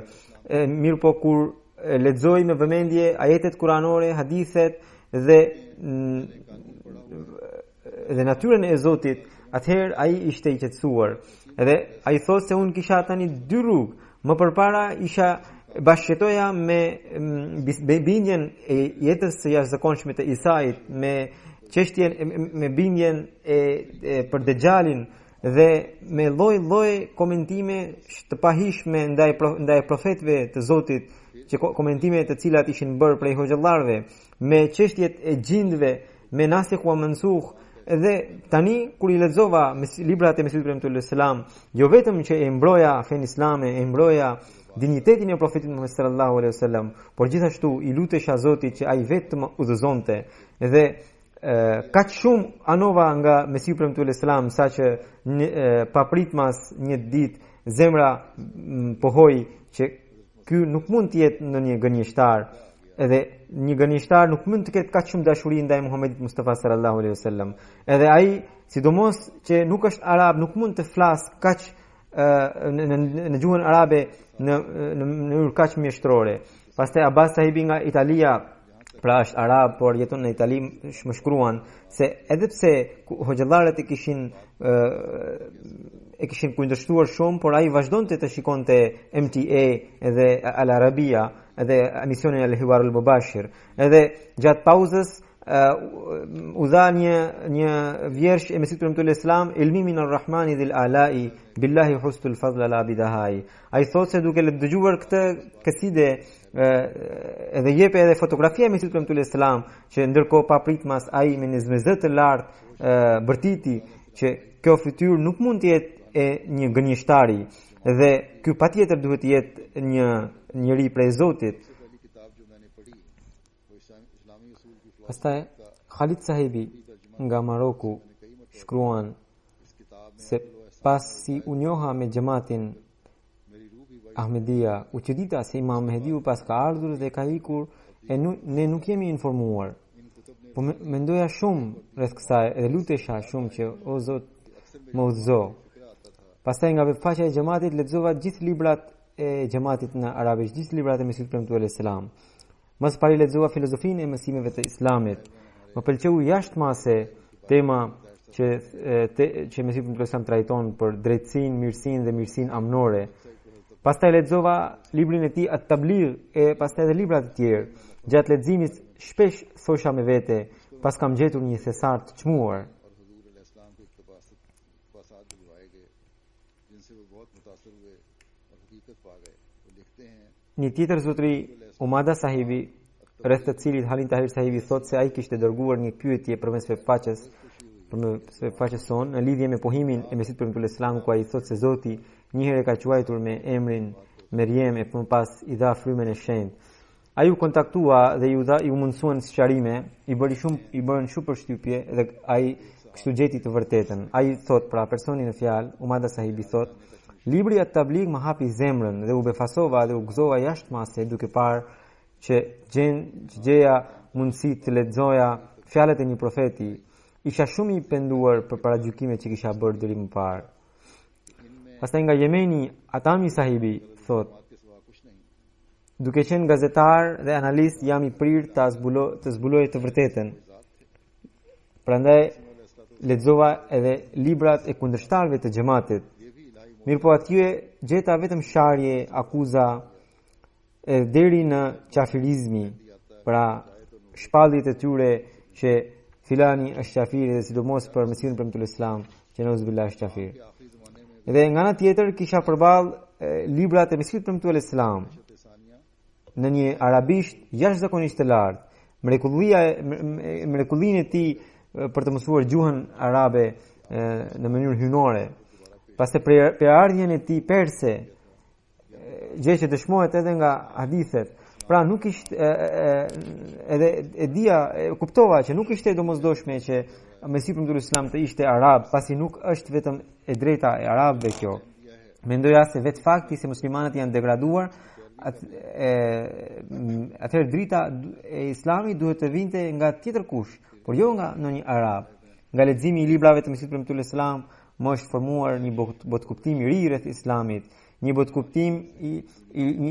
[SPEAKER 3] Mirë po kur lexoi me vëmendje ajetet kuranore, hadithet dhe natyrën e Zotit, atëherë ai ishte i qetësuar. Edhe ai thot se unë kisha tani dy rrugë. Më përpara isha bashkëtoja me bindjen e jetës së jashtëzakonshme të Isait, me çështjen me bindjen për Dejjalin dhe me lloj komentime të pahishme ndaj profetëve të Zotit, që komentime të cilat ishin bërë prej hoxhallarëve, me çështjet e gjindëve, me nasikh wa mansukh. Dhe tani kur i lexova librat e Mesihut premtuar alayhis salam, jo vetëm që e mbroja fen islame, e mbroja dinjitetin e profetit Muhammed sallallahu alaihi wasallam, por gjithashtu i lutesha Zotit që ai vetë më udhëzonte. Dhe kaq shumë anova nga Mesihu premtuar alayhis salam saqë papritmas një ditë zemra pohoi që ky nuk mund të jetë ndonjë gënjeshtar, edhe një gënjeshtar nuk mund të ketë kaq shumë dashuri ndaj Muhamedit Mustafa sallallahu alaihi wasallam. Edhe ai, sidomos që nuk është arab, nuk mund të flas kaq në gjuhën arabe në mënyrë kaq mjeshtrore. Pastaj Abbas sahibi nga Italia, pra është arab por jeton në Itali, më shkruan se edhe pse hoxhallarët e kishin e kishin kundërshtuar shumë, por ai vazhdonte të shikonte MTA edhe Al Arabia edhe emisionin Al Hiwar Al Mubashir. Edhe gjatë pauzës u dha një vjersh e Mesihut premtuar Islam, ilmi min ar-Rahmani dhil alai billahi hustul fadl la bidahai. Ai thotë se duke dëgjuar këtë kaside edhe jep edhe fotografia e Mesihut premtuar Islam, që ndërkohë papritmas ai me një zmezë të lartë bërtiti që kjo fytyrë nuk mund të jetë e një gënjeshtari dhe ky patjetër duhet të jetë një njeri prej Zotit. Pastaj Khalid Sahibi nga Maroku shkruan se pasi u njoha me xhamatin Ahmedia, u çudita se Imam Mehdiu pas ka ardhur dhe ka ikur e ne nuk jemi informuar. Po mendoja shumë rreth kësaj dhe lutesha shumë që o Zot më udhëzo. Pastaj nga webfaqja e xhamatit lexova gjithë librat e xhamatit në arabisht, gjithë librat e Mesihut premtuar Islam. Mas pari lexova filozofinë e mësimeve të Islamit. Më pëlqeu jashtëmase tema që Mesihut premtuar Islam trajton për drejtësinë, mirësinë dhe mirësinë amnore. Pastaj lexova librin e tij At-Tabligh e pastaj edhe libra të tjerë. Gjatë leximit shpesh thosha me vete, pas kam gjetur një thesar të çmuar. Një tjetër zotëri, Umada Sahibi, rreth të cilit Halin Tahir Sahibi thotë se ai kishte dërguar një pyetje përmes webfaqes son në lidhje me pohimin e Mesihut premtuar Islam, ku ai thotë se Zoti një herë ka quajtur me emrin Meriem e më pas i dha frymën e shenjtë. Ai u kontaktua dhe ju mundsuan sqarime, i bën shumë përshtypje dhe ai kështu gjeti të vërtetën. Ai thot, pra personi në fjalë, Umada Sahibi thot, libri At-Tabligh më hapi zemrën dhe u befasova dhe u gëzova jashtëmase duke parë që gjeja mundësi të lexoja fjalët e një profeti. Isha shumë i penduar për paragjykimet që kisha bërë deri më parë. Pastaj nga Jemeni, Atami Sahibi thot, duke qenë gazetar dhe analist, jam i prirë të zbuloj të vërtetën. Prandaj lexova edhe librat e kundërshtarëve të xhamatit. Mirë po atje gjeta vetëm sharje, akuza deri në qafirizmi, pra shpalljet e tyre që filani është qafiri dhe sidomos për Mesihun premtuar Islam, që nauzubillah është qafir. Edhe nga ana tjetër kisha përballë librat e Mesihut premtuar Islam në një arabisht jashtëzakonisht të lartë, mrekullinë e tij për të mësuar gjuhën arabe në mënyrë hynore. Pastaj perardhjen e tij perse, gjë që dëshmohet edhe nga hadithet. Pra nuk ishte kuptova që nuk ishte domosdoshme që Mesihu premtuar Islam të ishte arab, pasi nuk është vetëm e drejta e arabëve kjo. Mendoja se vetë fakti se muslimanët janë degraduar, atëherë drita e Islamit duhet të vinte nga tjetër kush, por jo nga ndonjë arab. Nga leximi i librave të Mesihut premtuar Islam më është formuar një botkuptim i ri rreth Islamit, një botkuptim i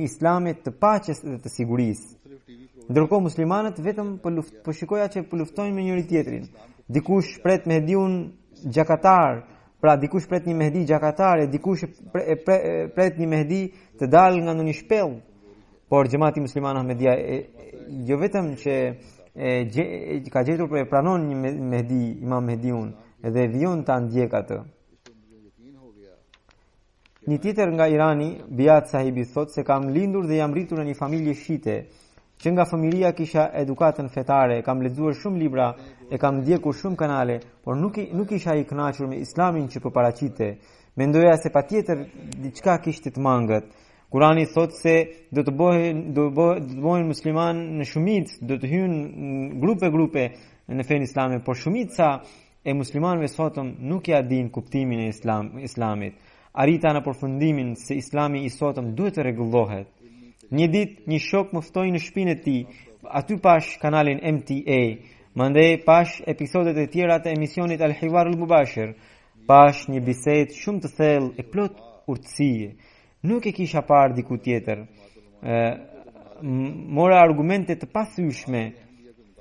[SPEAKER 3] Islamit të paqes dhe të sigurisë. Ndërkohë muslimanët vetëm po shikoja që po luftojnë me njëri tjetrin. Dikush pret Mehdiun gjakatar, pra dikush pret një Mehdi gjakatar, dikush pret një Mehdi të dalë nga ndonjë shpellë. Por xhamati musliman Ahmedia jo vetëm që ka gjetur për e pranon një Mehdi, Imam Mehdiun, edhe vijon ta ndjek atë. Një tjetër nga Irani, Biat Sahibi thot se kam lindur dhe jam rritur në një familje shite, që nga fëmiria kisha edukatën fetare, kam lexuar shumë libra, e kam ndjekur shumë kanale, por nuk isha i kënaqur me Islamin që po paraqite. Mendoja se patjetër diçka kishte të mangët. Kurani thot se do të bëhen musliman në shumicë, do të hyjnë grupe në fen islame, por shumica e muslimanëve sotëm nuk ja din kuptimin e Islamit. Arrita në përfundimin se Islami i sotëm duhet të rregullohet. Një ditë një shok më ftoi në shtëpinë e tij. Aty pash kanalin MTA, mandej pash episodet e tjera të emisionit Al Hiwar Al Mubashir, pash një bisedë shumë të thellë e plot urtësie. Nuk e kisha parë diku tjetër. Mora argumente të pathyeshme.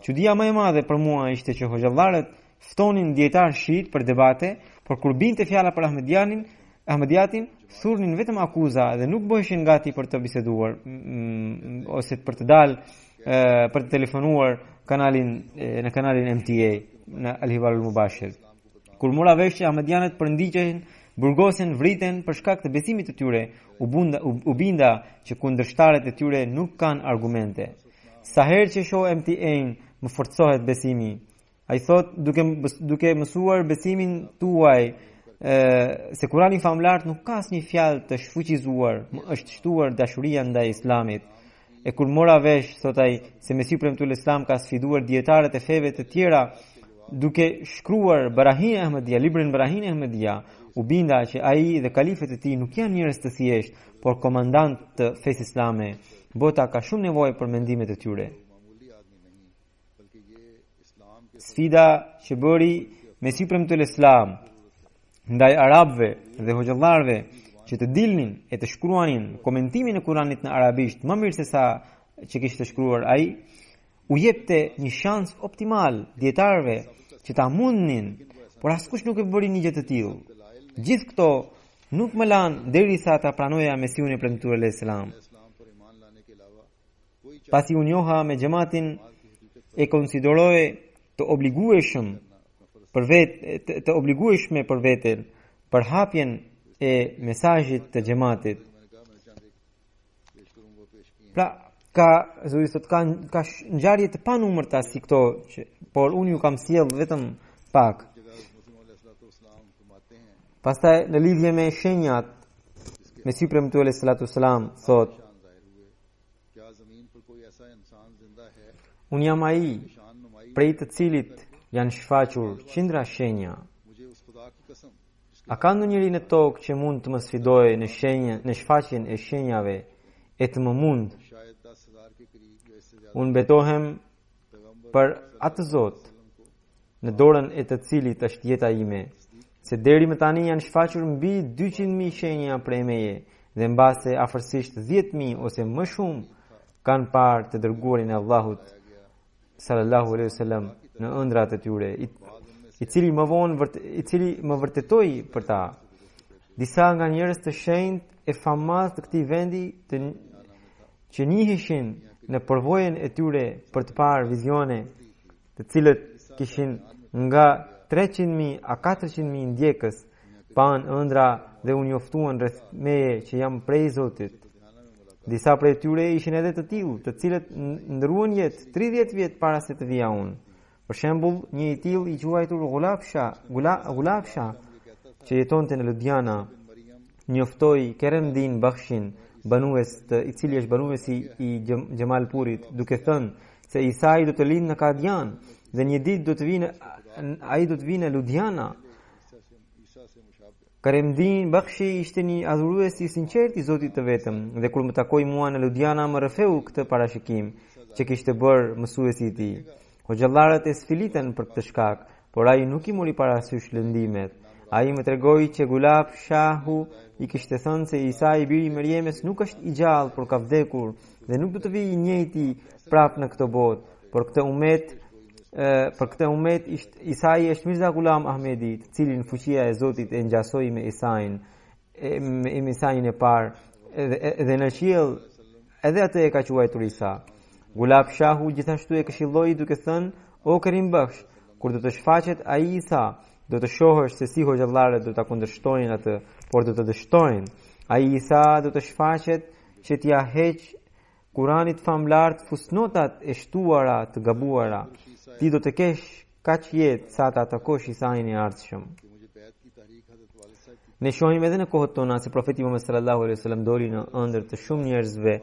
[SPEAKER 3] Çudia më e madhe për mua ishte që hoxhallarët ftonin dietar shit për debate, por kur binte fjala për Ahmedianin, Ahmediatin thurnin vetëm akuza dhe nuk bëheshin gati për të biseduar ose për të dalë për të telefonuar në kanalin MTA në Al-Hiwar Al-Mubashir. Kur mora vesh që ahmedianët përndiqeshin, burgosen, vriten për shkak të besimit të tyre, u binda që kundërshtarët e tyre nuk kanë argumente. Sa herë që shoh MTA-n, më forcohet besimi. Ai thot, duke mësuar besimin tuaj, se Kurani famlar nuk ka asnjë fjalë të shfuqizuar, më është shtuar dashuria ndaj Islamit. E kur mora vesh, thot ai, se Mesiu premtuar Islam ka sfiduar dietarët e feve të tjera, duke shkruar Barahin Ahmedia, librin Barahin Ahmedia, u binda që ai dhe kalifët e tij nuk janë njerëz të thjesht, por komandant të fesë islame. Bota ka shumë nevojë për mendimet e tyre. Sfida që bëri Mesiu premtuar Islam ndaj arabëve dhe hoxhallarëve që të dilnin e të shkruanin komentimin e Kuranit në arabisht më mirë se sa që kishte shkruar ai, u jepte një shans optimal dietarëve që ta mundnin, por askush nuk e bëri një gjë të tillë. Gjithë këto nuk më lanë derisa ta pranoja Mesiun e premtuar alayhis salam. Pasi u njoha me xhamatin, e konsideroi të obligueshme për veten për hapjen e mesazhit të xhamatit. Pra, ka ngjarje të panumërta si këto, por unë ju kam sjell vetëm pak. Pastaj në lidhje me shenjat, Mesiu premtuar alayhis salatu wassalam thot: Unë jam ai prej të cilit janë shfaqur qindra shenja. A ka ndonjëri në tokë që mund të më sfidojë në shfaqjen e shenjave e të më mund? Unë betohem për atë Zot në dorën e të cilit është jeta ime, se deri më tani janë shfaqur mbi 200.000 shenja prej meje dhe mbase afërsisht 10.000 ose më shumë kanë parë të dërguarin e Allahut sallallahu alaihi wasallam në ëndrat e tyre, i cili më vërtetoi për ta. Disa nga njerëz të shenjtë e famaz të këtij vendi që njiheshin në përvojën e tyre për të parë vizione, të cilët kishin nga 300.000 a 400.000 ndjekës, pan ëndra dhe u njoftuan rreth meje që jam prej Zotit. Disa prej tyre ishin edhe të tillë, të cilët ndruan jetë 30 vjet para se të vija unë. Për shembull, një i tillë i quajtur Gulabsha, që jetonte në Ludhiana, njoftoi Keremdin Bakhshin, i cili është banuesi i Xhamalpurit, duke thënë se Isa do të lindë në Kadian dhe një ditë do të vinë në Ludhiana. Keremdin Bakhshi ishte një adhurues i sinqert i Zotit të vetëm, dhe kur më takoi mua në Ludhiana më rrëfeu këtë parashikim që kishte bërë mësuesi i tij. Hoxhallarët e sfiliten për këtë shkak, por ai nuk i mori parasysh lëndimet. Ai më tregoi që Gulab Shahu i kishte thënë se Isa i biri i Mërjemes nuk është i gjallë, por ka vdekur dhe nuk do të vijë i njëjti prapë në këtë botë. Për këtë umet Isai është Mirza Ghulam Ahmedi, të cilin fuqia e Zotit e ngjasoi me Isain e parë dhe në qiell edhe atë e ka quajtur Isa. Gulab Shahu gjithashtu e këshilloi duke thënë: O Kerim Bakhsh, kur do të shfaqet ai Isa, do të shohësh se si hoxhallarët do ta kundërshtojnë atë, por do të dështojnë. Ai Isa do të shfaqet që t'ia heq Kuranit famlar të fusnotat e shtuara të gabuara. Ti do të kesh kaq jetë sa ta takosh Isain e ardhshëm. Ne shohim edhe në kohët tona se profeti Muhammed sallallahu alaihi wasallam doli në ëndër të shumë njerëzve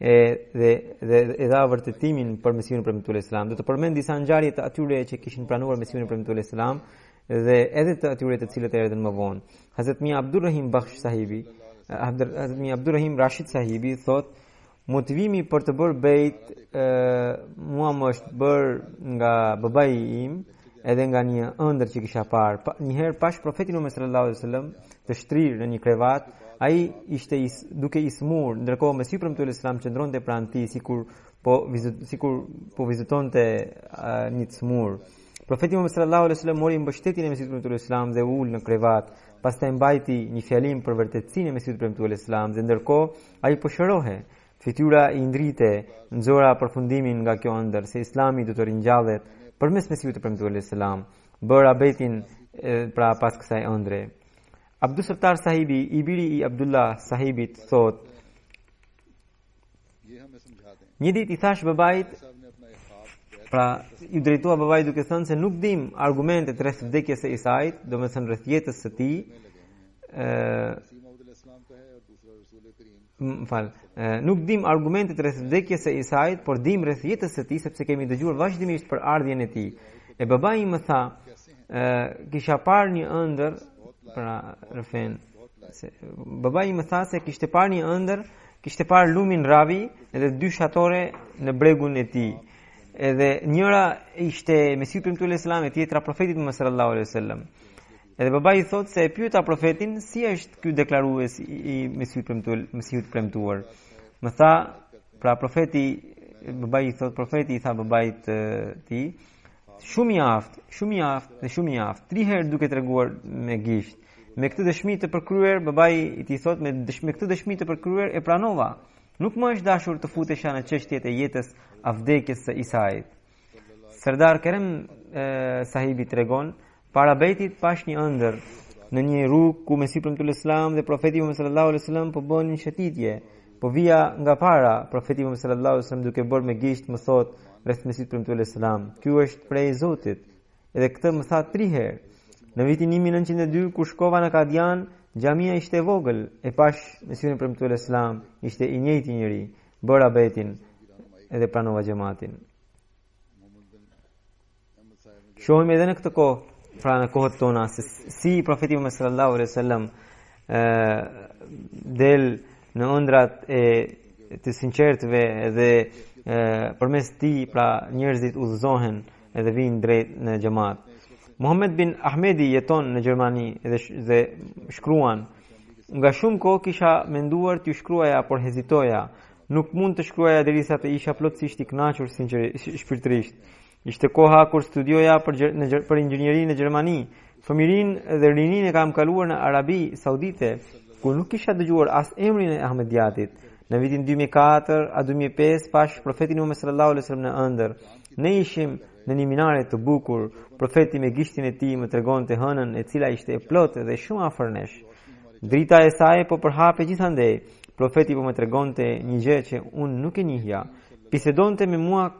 [SPEAKER 3] dhe dha vërtetimin për Mesiun e premtuar Islam. Do të përmend disa ngjarje të atyre që kishin pranuar Mesiun e premtuar Islam dhe edhe të atyre të cilët erdhën më vonë. Hazrat Mia Abdurrahim Bakhsh sahibi, Hazrat Mia Abdurrahim Rashid sahibi thot: motivimi për të bërë bejt mua më është bërë nga babai im edhe nga një ëndër që kisha parë. Njëherë pash profetin Muhammed sallallahu alaihi wasallam të shtrirë në një krevat. Ai ishte duke i smur, ndërkohë Mesiu premtuar Islam qëndronte pranë tij sikur po vizitonte një të smur. Profeti Muhammed sallallahu alaihi wasallam mori mbështetjen e Mesihut premtuar Islam dhe ul në krevat, pastaj mbajti një fjalim për vërtetësinë e Mesihut premtuar Islam dhe ndërkohë ai po shërohej. Fytyra I ndrite, nxora përfundimin nga kjo ëndër se Islami do të ringjallet përmes Mesihut të premtuar Islam. Bëra betin pra pas kësaj ëndre. Abdul Sattar sahibi, I biri I Abdullah sahibit thot: Një ditë I thash babait, pra I drejtua babait duke thënë se nuk dim argumentet rreth vdekjes së Isait, domethënë rreth jetës së tij. Nuk dim argumentet rreth vdekjes së Isait, por dim rreth jetës së tij sepse kemi dëgjuar vazhdimisht për ardhjen e tij. E babai Im më tha, kisha parë një ëndër, pra rëfen, babai Im më tha se kishte parë një ëndër, kishte parë lumin Ravi edhe 2 shatore në bregun e tij. Edhe njëra ishte Mesihu premtuar Islam e tjetra profetit Muhammed sallallahu alaihi wasallam. Edhe babai I thot se e pyeta profetin si është ky deklarues I Mesihut premtuar. Më tha, pra profeti, babai I thot, profeti I tha babait ti, shumë I aftë, 3 herë duke treguar me gisht. Me këtë dëshmi të përkryer, babai I tij thot, me këtë dëshmi të përkryer e pranova. Nuk më është dashur të futesha në çështjet e jetës a vdekjes së Isait. Serdar Kerem sahibi tregon, para bejtit pash një ëndër në një rrugë ku Mesihu premtuar Islam dhe profeti Muhammed sallallahu alaihi wasallam po bënin shëtitje. Po vija nga para, profeti Muhammed sallallahu alaihi wasallam duke bërë me gisht më thot rreth Mesihut premtuar Islam: "Ky është prej Zotit." Edhe këtë më tha 3 herë. Në vitin 1902 kur shkova në Kadian, xhamia ishte e vogël, e pash Mesihun premtuar Islam, ishte I njëjti njeri, bëra betin edhe pranova xhamatin. Shohim edhe në këtë kohë, pra në kohët tona, se si profeti Muhammed sallallahu alaihi wasallam del në ëndrat e të sinqertëve dhe përmes tij pra njerëzit udhëzohen edhe vinë drejt në xhamat. Muhammed bin Ahmedi jeton në Gjermani dhe shkruan: nga shumë kohë kisha menduar t'ju shkruaja, por hezitoja. Nuk mund të shkruaja derisa të isha plotësisht I kënaqur shpirtërisht. Ishte koha kur studioja për inxhinieri në Gjermani. Fëmijërinë dhe rininë e kam kaluar në Arabi Saudite, ku nuk kisha dëgjuar as emrin e Ahmediatit. Në vitin 2004 a 2005 pash profetin Muhammed sallallahu alaihi wasallam në ëndër. Ne ishim në një minare të bukur. Profeti me gishtin e tij më tregonte hënën e cila ishte e plotë dhe shumë afër nesh. Drita e saj po përhape gjithandej. Profeti po më tregonte një gjë që unë nuk e njihja. Bisedonte me mua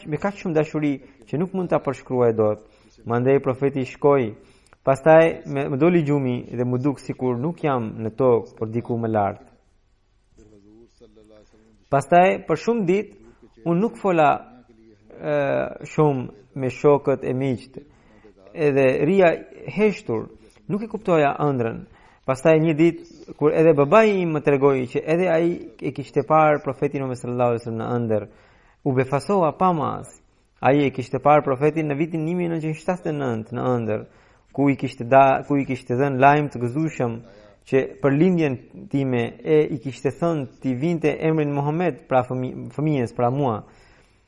[SPEAKER 3] me kaq shumë dashuri që nuk mund ta përshkruaj dot. Mandej profeti shkoi. Pastaj më doli gjumi dhe më duk sikur nuk jam në tokë, por diku më lart. Pastaj për shumë ditë unë nuk fola shumë me shokët e miqt. Edhe rija heshtur, nuk e kuptoja ëndrën. Pastaj një ditë kur edhe babai Im më tregoi që edhe ai e kishte parë profetin Muhammed sallallahu alaihi wasallam në ëndër, u befasova pamas. Ai e kishte parë profetin në vitin 1979 në ëndër, ku I kishte dhënë lajm të gëzueshëm që për lindjen time I kishte thënë ti vinte emrin Muhammed pra fëmijës pra mua.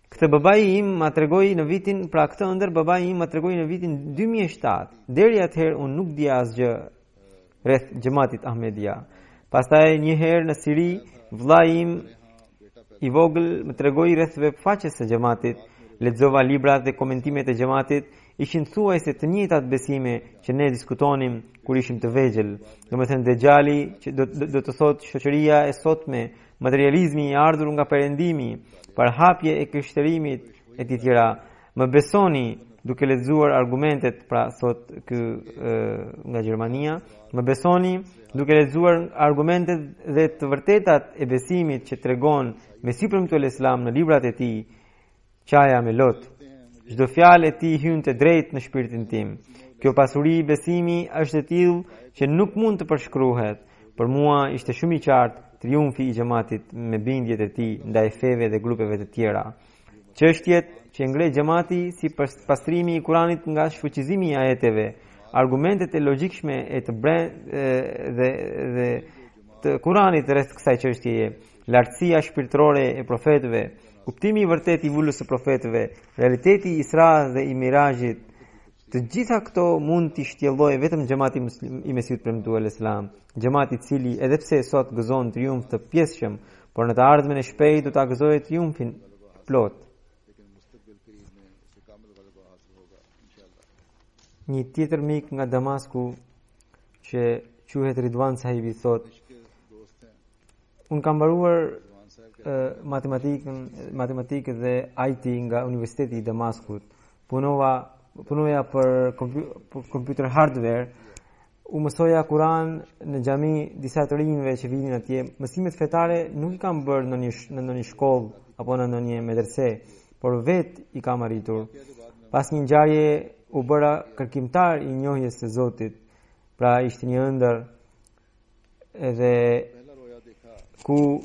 [SPEAKER 3] Këtë babai Im ma tregoi në vitin, pra këtë ëndër babai Im ma tregoi në vitin 2007. Deri atëherë unë nuk dija asgjë rreth xhamatit Ahmedia. Pastaj një herë në Siri, vllai Im I vogël më tregoi rreth webfaqes së xhamatit. Lexova librat dhe komentimet e xhamatit, ishin thuajse të njëjtat besime që ne diskutonim kur ishim të vegjël. Domethënë Dejjali, që do të thotë shoqëria e sotme, materializmi I ardhur nga perëndimi, parhapje e krishterimit e të tjera. Më besoni duke lexuar argumentet, pra thot ky nga Gjermania, më besoni duke lexuar argumentet dhe të vërtetat e besimit që tregon Mesihu premtuar Islam në librat e tij, qaja me lot. Çdo fjalë e tij hynte drejt në shpirtin tim. Kjo pasuri I besimi është e tillë që nuk mund të përshkruhet. Për mua ishte shumë I qartë triumfi I xhamatit me bindjet e tij ndaj feve dhe grupeve të tjera. Çështjet që ngre xhamati si pastrimi I Kuranit nga shfuqizimi I ajeteve, argumentet e logjikshme e dhe të Kuranit rreth kësaj çështjeje, lartësia shpirtërore e profetëve, kuptimi I vërtet I vullës së profetëve, realiteti I Isra dhe I Mirajit, Të gjitha këto mund t'i shtjellojë vetëm xhamati i Mesihut premtuar Islam, xhamati i cili edhe pse sot gëzon triumf të pjesshëm, por në të ardhmen e shpejtë do ta gëzojë triumfin plot. Një tjetër mik nga Damasku që quhet Ridwan Sahibi thot: unë kam mbaruar matematikë dhe IT nga Universiteti i Damaskut. Punoja për computer hardware. U mësoja Kur'an në xhami disa të rinjve që vinin atje. Mësimet fetare nuk i kam bërë në ndonjë shkollë apo në ndonjë medrese, por vet i kam arritur. Pas një ngjarje u bëra kërkimtar i njohjes së Zotit. Pra ishte një ëndër edhe ku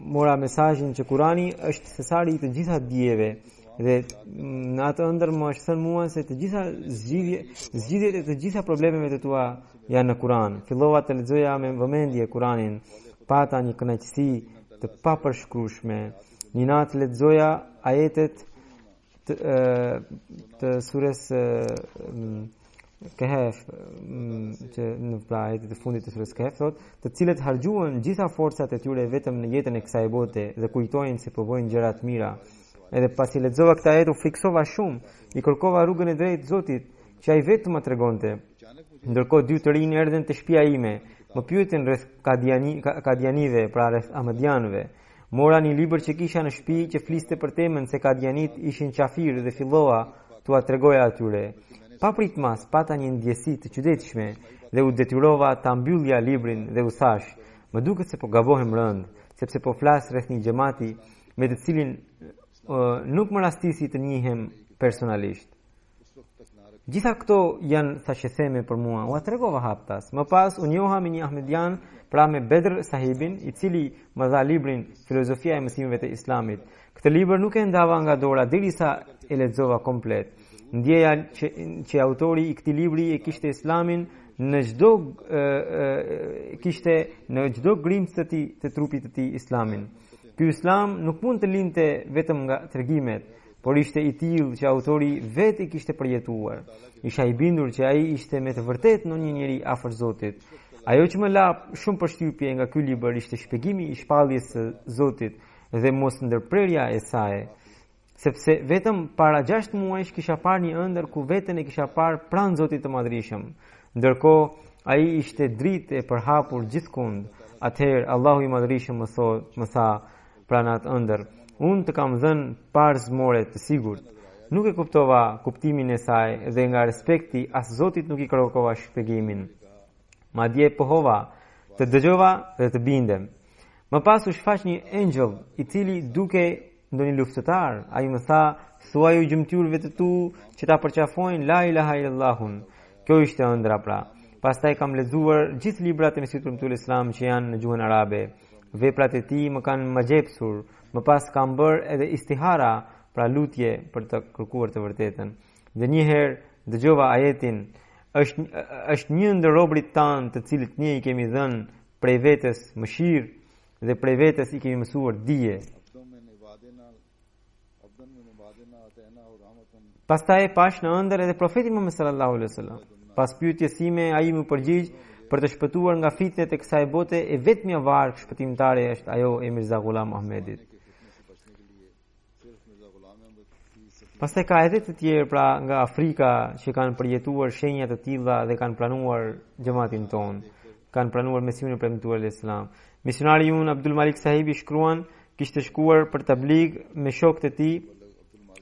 [SPEAKER 3] mora mesazhin që Kurani është thesari i të gjitha dijeve. Dhe në atë ëndër më është thënë mua se të gjitha zgjidhjet e të gjitha problemeve të tua janë në Kur'an. Fillova të lexoja me vëmendje Kur'anin, pata një kënaqësi të papërshkrueshme. Një natë lexoja ajetet të surës Kahf, që në ajetet e fundit të surës Kahf thotë, të cilët harxhuan gjitha forcat e tyre vetëm në jetën e kësaj bote dhe kujtojnë se provojnë gjëra të mira. Edhe pasi lexova këtë ajet u friksova shumë, i kërkova rrugën e drejtë Zotit, që ai vetëm më tregonte. Ndërkohë dy të rinj erdhën te shtëpia ime, më pyetën rreth Kadianive, pra rreth Ahmedianëve. Mora një libër që kisha në shtëpi që fliste për temën se Kadianit ishin qafir dhe fillova t'ua tregoja atyre. Papritmas pata një ndjesi të çuditshme dhe u detyrova ta mbyllja librin dhe u thash: më duket se po gabohem rënd, sepse po flas rreth një xhamati me të cilin nuk më rastisi të njihem personalisht. Gjitha këto janë thashëtheme për mua, u tregova haptas. Më pas u njoha me një Ahmedian, pra me Bedr Sahibin, i cili më dha librin Filozofia e mësimeve të Islamit. Këtë libër nuk e ndava nga dora derisa e lexova komplet. Ndjeja që autori i këtij libri e kishte Islamin në çdo grimcë të trupit të tij Islamin. Ky Islam nuk mund të lindte vetëm nga tregimet, por ishte i tillë që autori vetë i kishte përjetuar. Isha i bindur që ai ishte me të vërtetë një njeri afër Zotit. Ajo që më la shumë përshtypje nga ky libër ishte shpjegimi i shpalljes së Zotit dhe mos ndërprerja e saj. Sepse vetëm para 6 muajsh kisha parë një ëndër ku veten e kisha parë pranë Zotit të Madhërisëm. Ndërkohë ai ishte dritë e përhapur gjithkund. Atëherë Allahu i Madhërisëm më tha pra në atë ëndër: unë të kam dhënë parë zmore të sigurt. Nuk e kuptova kuptimin e saj dhe nga respekti as Zotit nuk i kërkova shpjegimin. Madje pohova të dëgjova dhe të bindem. Më pas u shfaq një engjëll i cili duke ndonjë luftëtar. Ai më tha: thuaj u gjymtyrëve të tu që ta përqafojnë la ilaha illallahun. Kjo ishte ëndra pra. Pastaj kam lexuar gjithë librat e Mesihut premtuar Islam që janë në gjuhën arabe. Veprat e tij më kanë magjepsur. Më pas kam bërë edhe istihara, pra lutje për të kërkuar të vërtetën. Dhe një herë dëgjova ajetin: është një ndër robërit tanë të cilët ne i kemi dhënë prej vetes mëshirë dhe prej vetes i kemi mësuar dije. Pastaj pash në ëndër edhe profetin Muhammed sallallahu alaihi wasallam. Pas pyetjes sime ai më përgjigj: për të shpëtuar nga fitnet e kësaj bote e vetmja varg shpëtimtare është ajo e Mirza Ghulam Ahmedit. Pastaj ka edhe të tjerë pra nga Afrika që kanë përjetuar shenja të tilla dhe kanë pranuar xhamatin ton, kanë pranuar mesiunin premtuar Islam. Misionari yun Abdul Malik Sahibi shkruan, kishte shkuar për tabligh me shokët e tij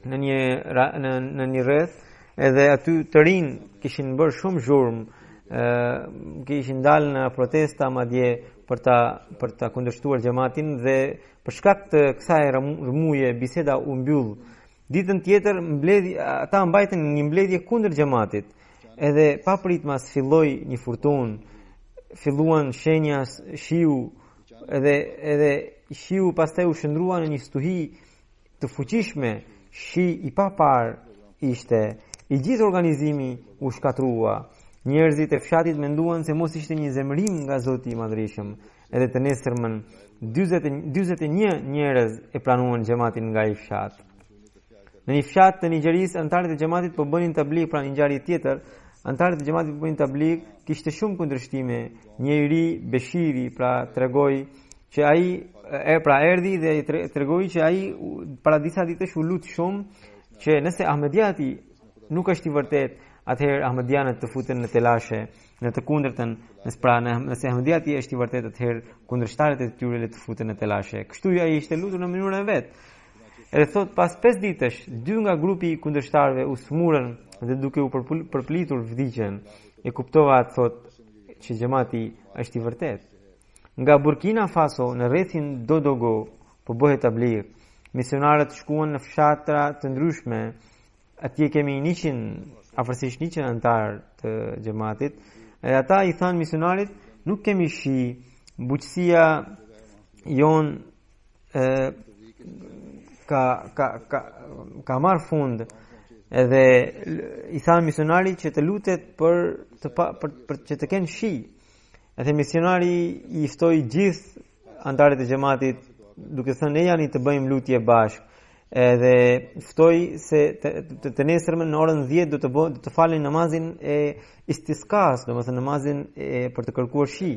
[SPEAKER 3] në një rreth, edhe aty të rinj kishin bërë shumë zhurmë, kishin dalë në protesta madje për ta kundërshtuar xhamatin dhe për shkak të kësaj rrëmuje biseda u mbyll. Ditën tjetër ata mbajtën një mbledhje kundër xhamatit. Edhe papritmas filloi një furtunë, filluan shenja shiu, edhe shiu pastaj u shndrua në një stuhi të fuqishme, shi i papar ishte, i gjithë organizimi u shkatrua. Njerëzit e fshatit menduan se mos ishte një zemërim nga Zoti i Madhërisëm. Edhe të nesërmën 41 njerëz e pranuan xhamatin nga i fshat. Në një fshat të Nigjerisë, anëtarët e xhamatit po bënin tabligh, pra një ngjarje tjetër, anëtarët e xhamatit po bënin tabligh, kishte shumë kundërshtime. Një i ri, Beshiri, pra tregoi që ai erdhi dhe tregoi që ai para disa ditësh u lut shumë që nëse Ahmediati nuk është i vërtet, atëherë Ahmedianët të futen në telashe, në të kundërtën, nëse Ahmediati është i vërtet, atëherë kundërshtarët e tyre le të futen në telashe. Kështu ai ishte lutur në mënyrën e vet. Edhe thot pas 5 ditësh, 2 nga grupi i kundërshtarëve u smurën dhe duke u përplitur vdiqën. E kuptova, thot, që xhamati është i vërtet. Nga Burkina Faso në rrethin Dodogo po bëhet tabligh. Misionarët shkuan në fshatra të ndryshme. Atje kemi 100, afërsisht 100 anëtar të xhamatit. E ata i thanë misionarit, nuk kemi shi, bujqësia jon ka marrë fund, edhe i thanë misionarit që të lutet për që të kenë shi. Edhe misionari i ftoi gjithë anëtarët e xhamatit, duke thënë ne jani të bëjmë lutje bashkë. Edhe ftoi se të nesërmen në orën 10 do të falen namazin e istiskas, domethënë namazin për të kërkuar shi.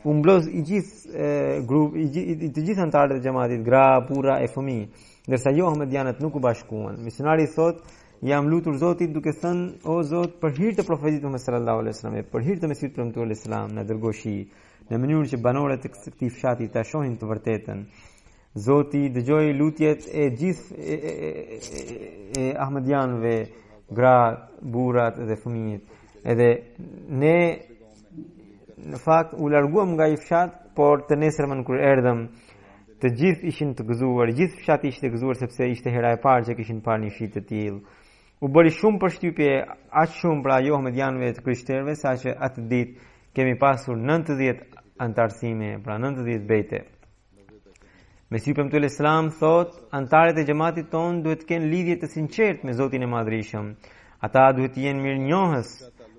[SPEAKER 3] U mbloz i gjithë të gjithë anëtarët e xhamatit, gra, burra e fëmijë, ndërsa jo ahmedianët nuk u bashkuan. Misionari thotë, jam lutur Zotit duke thënë, o Zot, për hir të profetit Muhammed sallallahu alaihi wasallam, për hir të Mesihut premtuar alaihi salam, na dërgoj shi, në mënyrë që banorët e këtij fshati ta shohin të vërtetën. Zoti dëgjoi lutjet e gjithë ahmedianëve, gra, burrat dhe fëmijët. Edhe ne në fakt u larguam nga i fshat, por të nesërmen kur erdhëm, të gjithë ishin të gëzuar, gjithë fshati ishte gëzuar sepse ishte hera e parë që kishin parë një shi të tillë. U bëri shumë përshtypje, aq shumë pra jo ahmedianëve të krishterëve, saqë atë ditë kemi pasur 90 antarësime, pra 90 bejte. Mesihu premtuar Islam thot, antarët e xhamatit ton duhet të kenë lidhje të sinqertë me Zotin e Madhërisëm. Ata duhet të jenë mirënjohës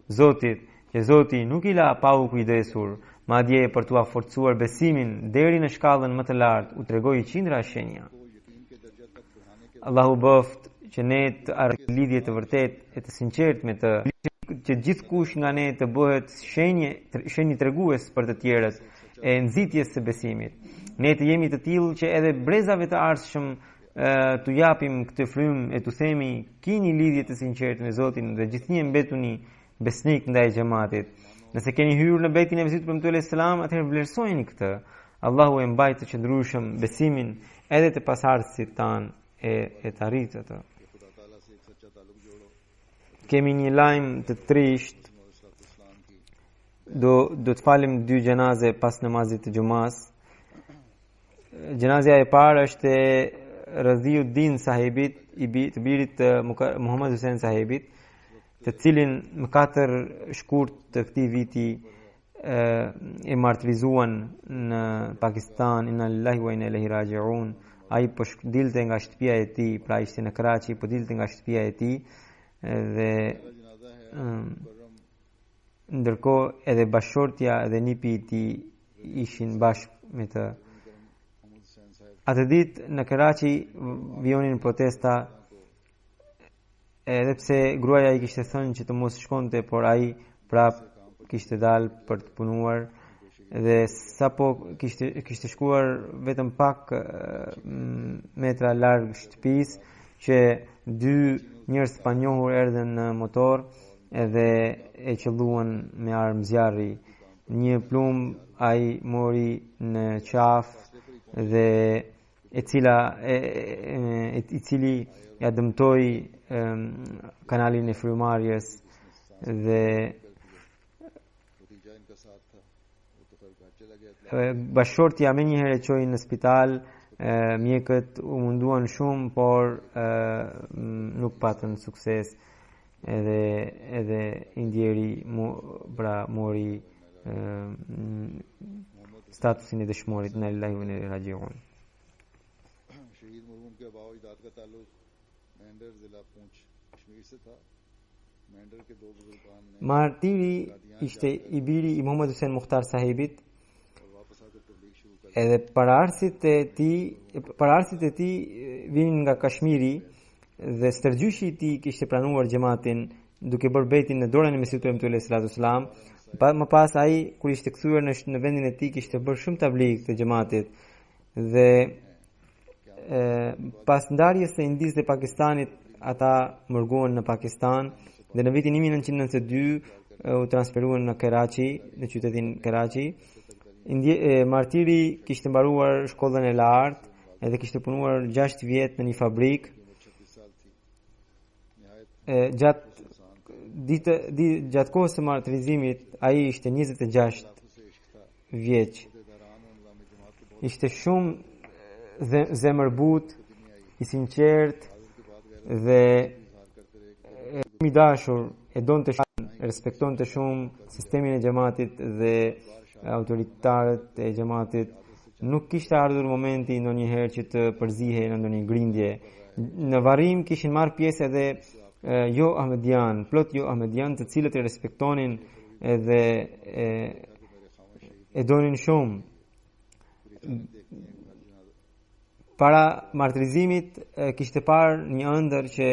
[SPEAKER 3] Zotit, që Zoti nuk i la pa u kujdesur, madje për t'u forcuar besimin deri në shkallën më të lartë, u tregoi qindra shenja. Allahu bëft që ne të arrijmë lidhje të vërtetë e të sinqertë me të, që gjithkush nga ne të bëhet shenjë tregues për të tjerët e nxitjes së besimit. Ne të jemi të tillë që edhe brezave të ardhshëm t'u japim këtë frymë e t'u themi keni lidhje të sinqertë me Zotin dhe gjithnjë mbetuni besnik ndaj xhamatit. Nëse keni hyrë në bejtin e Mesihut premtuar selam, atëherë vlerësojeni këtë. Allahu e mbajtë të qëndrueshëm besimin edhe të pasardhësit tan e të arritë atë. Kemi një lajm të trisht. Do të falim 2 xhenaze pas namazit të xumas. Gjenazja e parë është Radhiuddin sahibit, të birit të Muhammad Hussein sahibit, të cilin më 4 shkurt të këtij viti e martirizuan në Pakistan. Inna lillahi wa inna ilaihi raji'un. Ai po dilte nga shtëpia e tij, pra ishte në Karachi, po dilte nga shtëpia e tij dhe ndërkohë edhe bashortja dhe nipi i tij ishin bashkë me të. Atë ditë në Karachi vjonin protesta, edhe pse gruaja i kishte thënë që të mos shkonte, por ai prap kishte dalë për të punuar dhe sapo kishte shkuar vetëm pak metra larg shtëpisë që 2 njerëz pa njohur erdhën në motor edhe e qelluan me armë zjarri. Një plumb ai mori në qafë dhe i cili ja dëmtoi kanalin e frymarrjes dhe bashortja më njëherë e çoi në spital. Mjekët u munduan shumë, por nuk patën sukses edhe indjeri mori statusin e dëshmorit. Inna lillahi wa inna ilaihi raji'un.
[SPEAKER 2] शहीद मरहूम के अबाव इदाद का ताल्लुक मेंढर जिला पूंछ कश्मीर से था। मेंढर के 2 बुजुर्गान ने
[SPEAKER 3] martiri ishte i biri i Muhammad Hussein Mukhtar sahibit,
[SPEAKER 2] वापस आकर तबलीग शुरू कर
[SPEAKER 3] edhe paraardhësit e tij vinin nga Kashmiri, dhe stërgjyshi i tij kishte pranuar xhamatin duke bërë betin në dorën e Mesihut Premtuar sallallahu alaihi wasallam. Më pas ai kur ishte kthyer në vendin e tij kishte bërë shumë tabligh të xhamatit dhe pas ndarjes së Indisë dhe Pakistanit ata mërguan në Pakistan dhe në vitin 1992 u transferuan në Karachi, në qytetin Karachi. Martiri kishte mbaruar shkollën e lartë edhe kishte punuar 6 vjet në një fabrikë. Gjatë kohës së martirizimit ai ishte 26 vjeç. Ishte shumë zemërbut, i sinqert dhe i dashur, e donte shumë, respektonte shumë sistemin e xhamatit dhe autoritarët e xhamatit. Nuk kishte ardhur momenti ndonjëherë që të përzihej në ndonjë grindje. Në varrim kishin marrë pjesë edhe jo Ahmedian, plot jo Ahmedian, të cilët e respektonin edhe e donin shumë. Para martirizimit kishte parë një ëndër që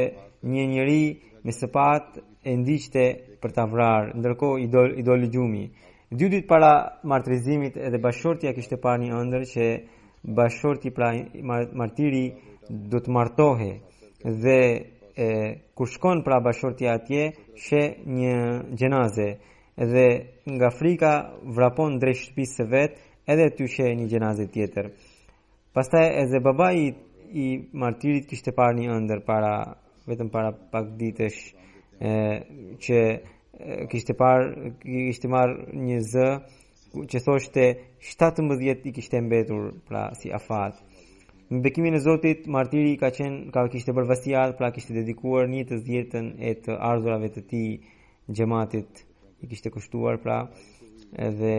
[SPEAKER 3] një njeri me sepat e ndiqte për ta vrarë, ndërkohë i doli gjumi. 2 ditë para martirizimit edhe bashortja kishte parë një ëndër që bashorti pra martiri do të martohe dhe kur shkon pra bashortja atje sheh një xhenaze dhe nga frika vrapon drejt shtëpisë së vet edhe aty sheh një xhenaze tjetër. Pastaj edhe babai i martirit kishte parë një ëndër vetëm para pak ditësh që kishte marrë një zë që thoshte 17 i kishte mbetur pra si afat. Në bekimin e Zotit martiri kishte bërë vasiat, pra kishte dedikuar një të zjetën e të ardhurave të tij xhamatit i kishte kushtuar pra edhe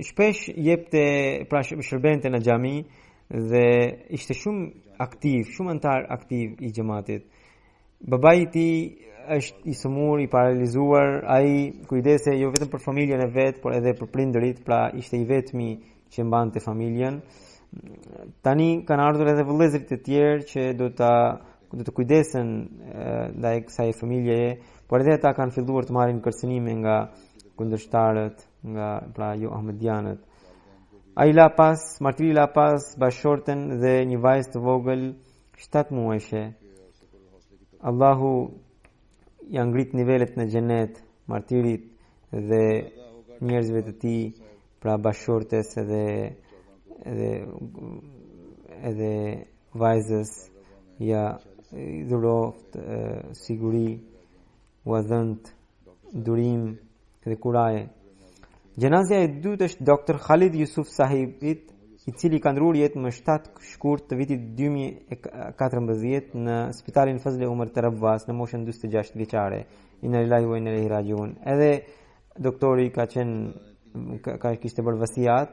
[SPEAKER 3] shpesh jepte pra shërbente në xhami dhe ishte shumë aktiv, shumë antar aktiv i xhamatit. Babai i tij është i sëmur, i paralizuar, ai kujdese jo vetëm për familjen e vet, por edhe për prindërit, pra ishte i vetmi që mbante familjen. Tani kanë ardhur edhe vëllezërit e tjerë që do të kujdesen ndaj kësaj familjeje, por edhe ata kanë filluar të marrin kërcënime nga kundërshtarët, nga pra jo ahmedianët. Ai martiri la pas bashorten dhe një vajzë të vogël 7 muajshe. Allahu ja ngrit nivelet në xhenet martirit dhe njerëzve të tij, pra bashortes edhe vajzës ja dhuroft siguri, uadhënt, durim dhe kuraje. Gjenazja e dytë është Dr. Khalid Yusuf Sahibit, i cili ka ndruar jetë më 7 shkurt të vitit 2014 në spitalin Fazl Umar të Rabwas në moshën 46 vjeçare. Inna lillahi wa inna ilaihi rajiun. Edhe doktori kishte bërë vasiat.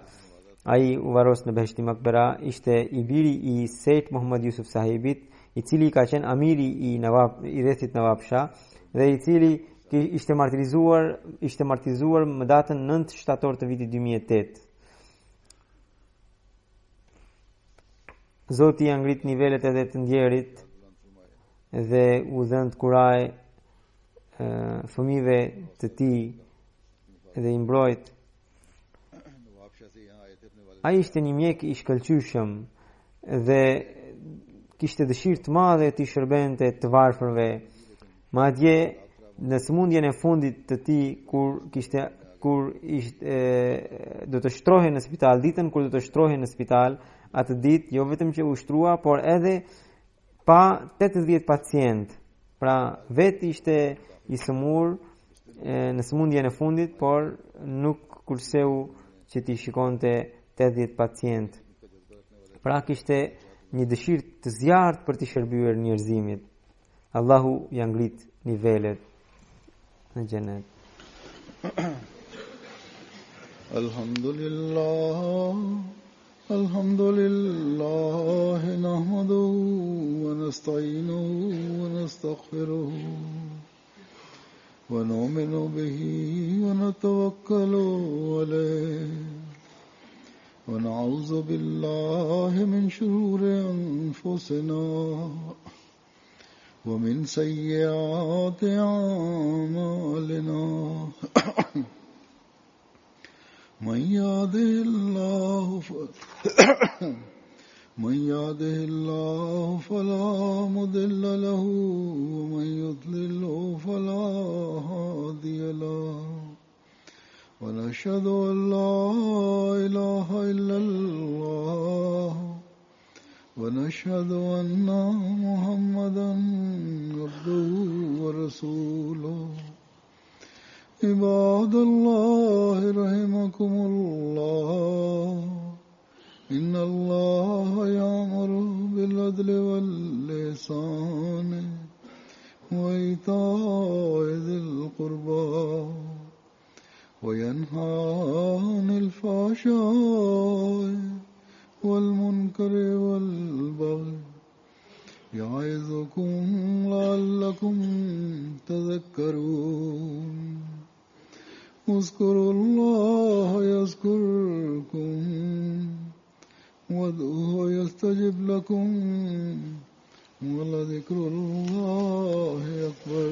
[SPEAKER 3] Ai u varros në Beheshti Makbara, ishte i biri i Sejt Muhammad Yusuf Sahibit, i cili ka qenë amiri i rrethit Nawab Shah dhe i cili ishte martirizuar më datën 9 shtator të vitit 2008. Zoti ja ngrit nivelet edhe të ndjerit dhe u dhënë kuraj fëmijëve të tij dhe i mbrojt. Ai ishte një mjek i shkëlqyshëm dhe kishte dëshirë të madhe të shërbente të varfërve. Madje në sëmundjen e fundit të tij kur do të shtrohej në spital, ditën kur do të shtrohej në spital, atë ditë jo vetëm që u shtrua, por edhe pa 80 pacient. Pra vetë ishte i sëmur në sëmundjen e fundit, por nuk kurseu që t'i shikonte 80 pacient. Pra kishte një dëshirë të zjarrt për t'i shërbyer njerëzimit. Allahu ja ngrit nivelet në xhenet.
[SPEAKER 2] Alhamdulillah nahmaduhu wa nasta'inuhu wa nastaghfiruhu wa nu'minu bihi wa natawakkalu alayhi wa na'udzu billahi min shururi anfusina ومن سيئات أعمالنا من يهده الله فلا مضل له ومن يضلله فلا هادي له ونشهد أن لا إله إلا الله ونشهد أن محمدا عبده ورسوله عباد الله رحمكم الله إن الله يأمر بالعدل والإحسان وإيتاء ذي القربى وينهى عن الفحشاء والمنكر والبغي يعظكم لعلكم تذكرون اذكروا الله يذكركم وادعوه يستجب لكم ولذكر الله أكبر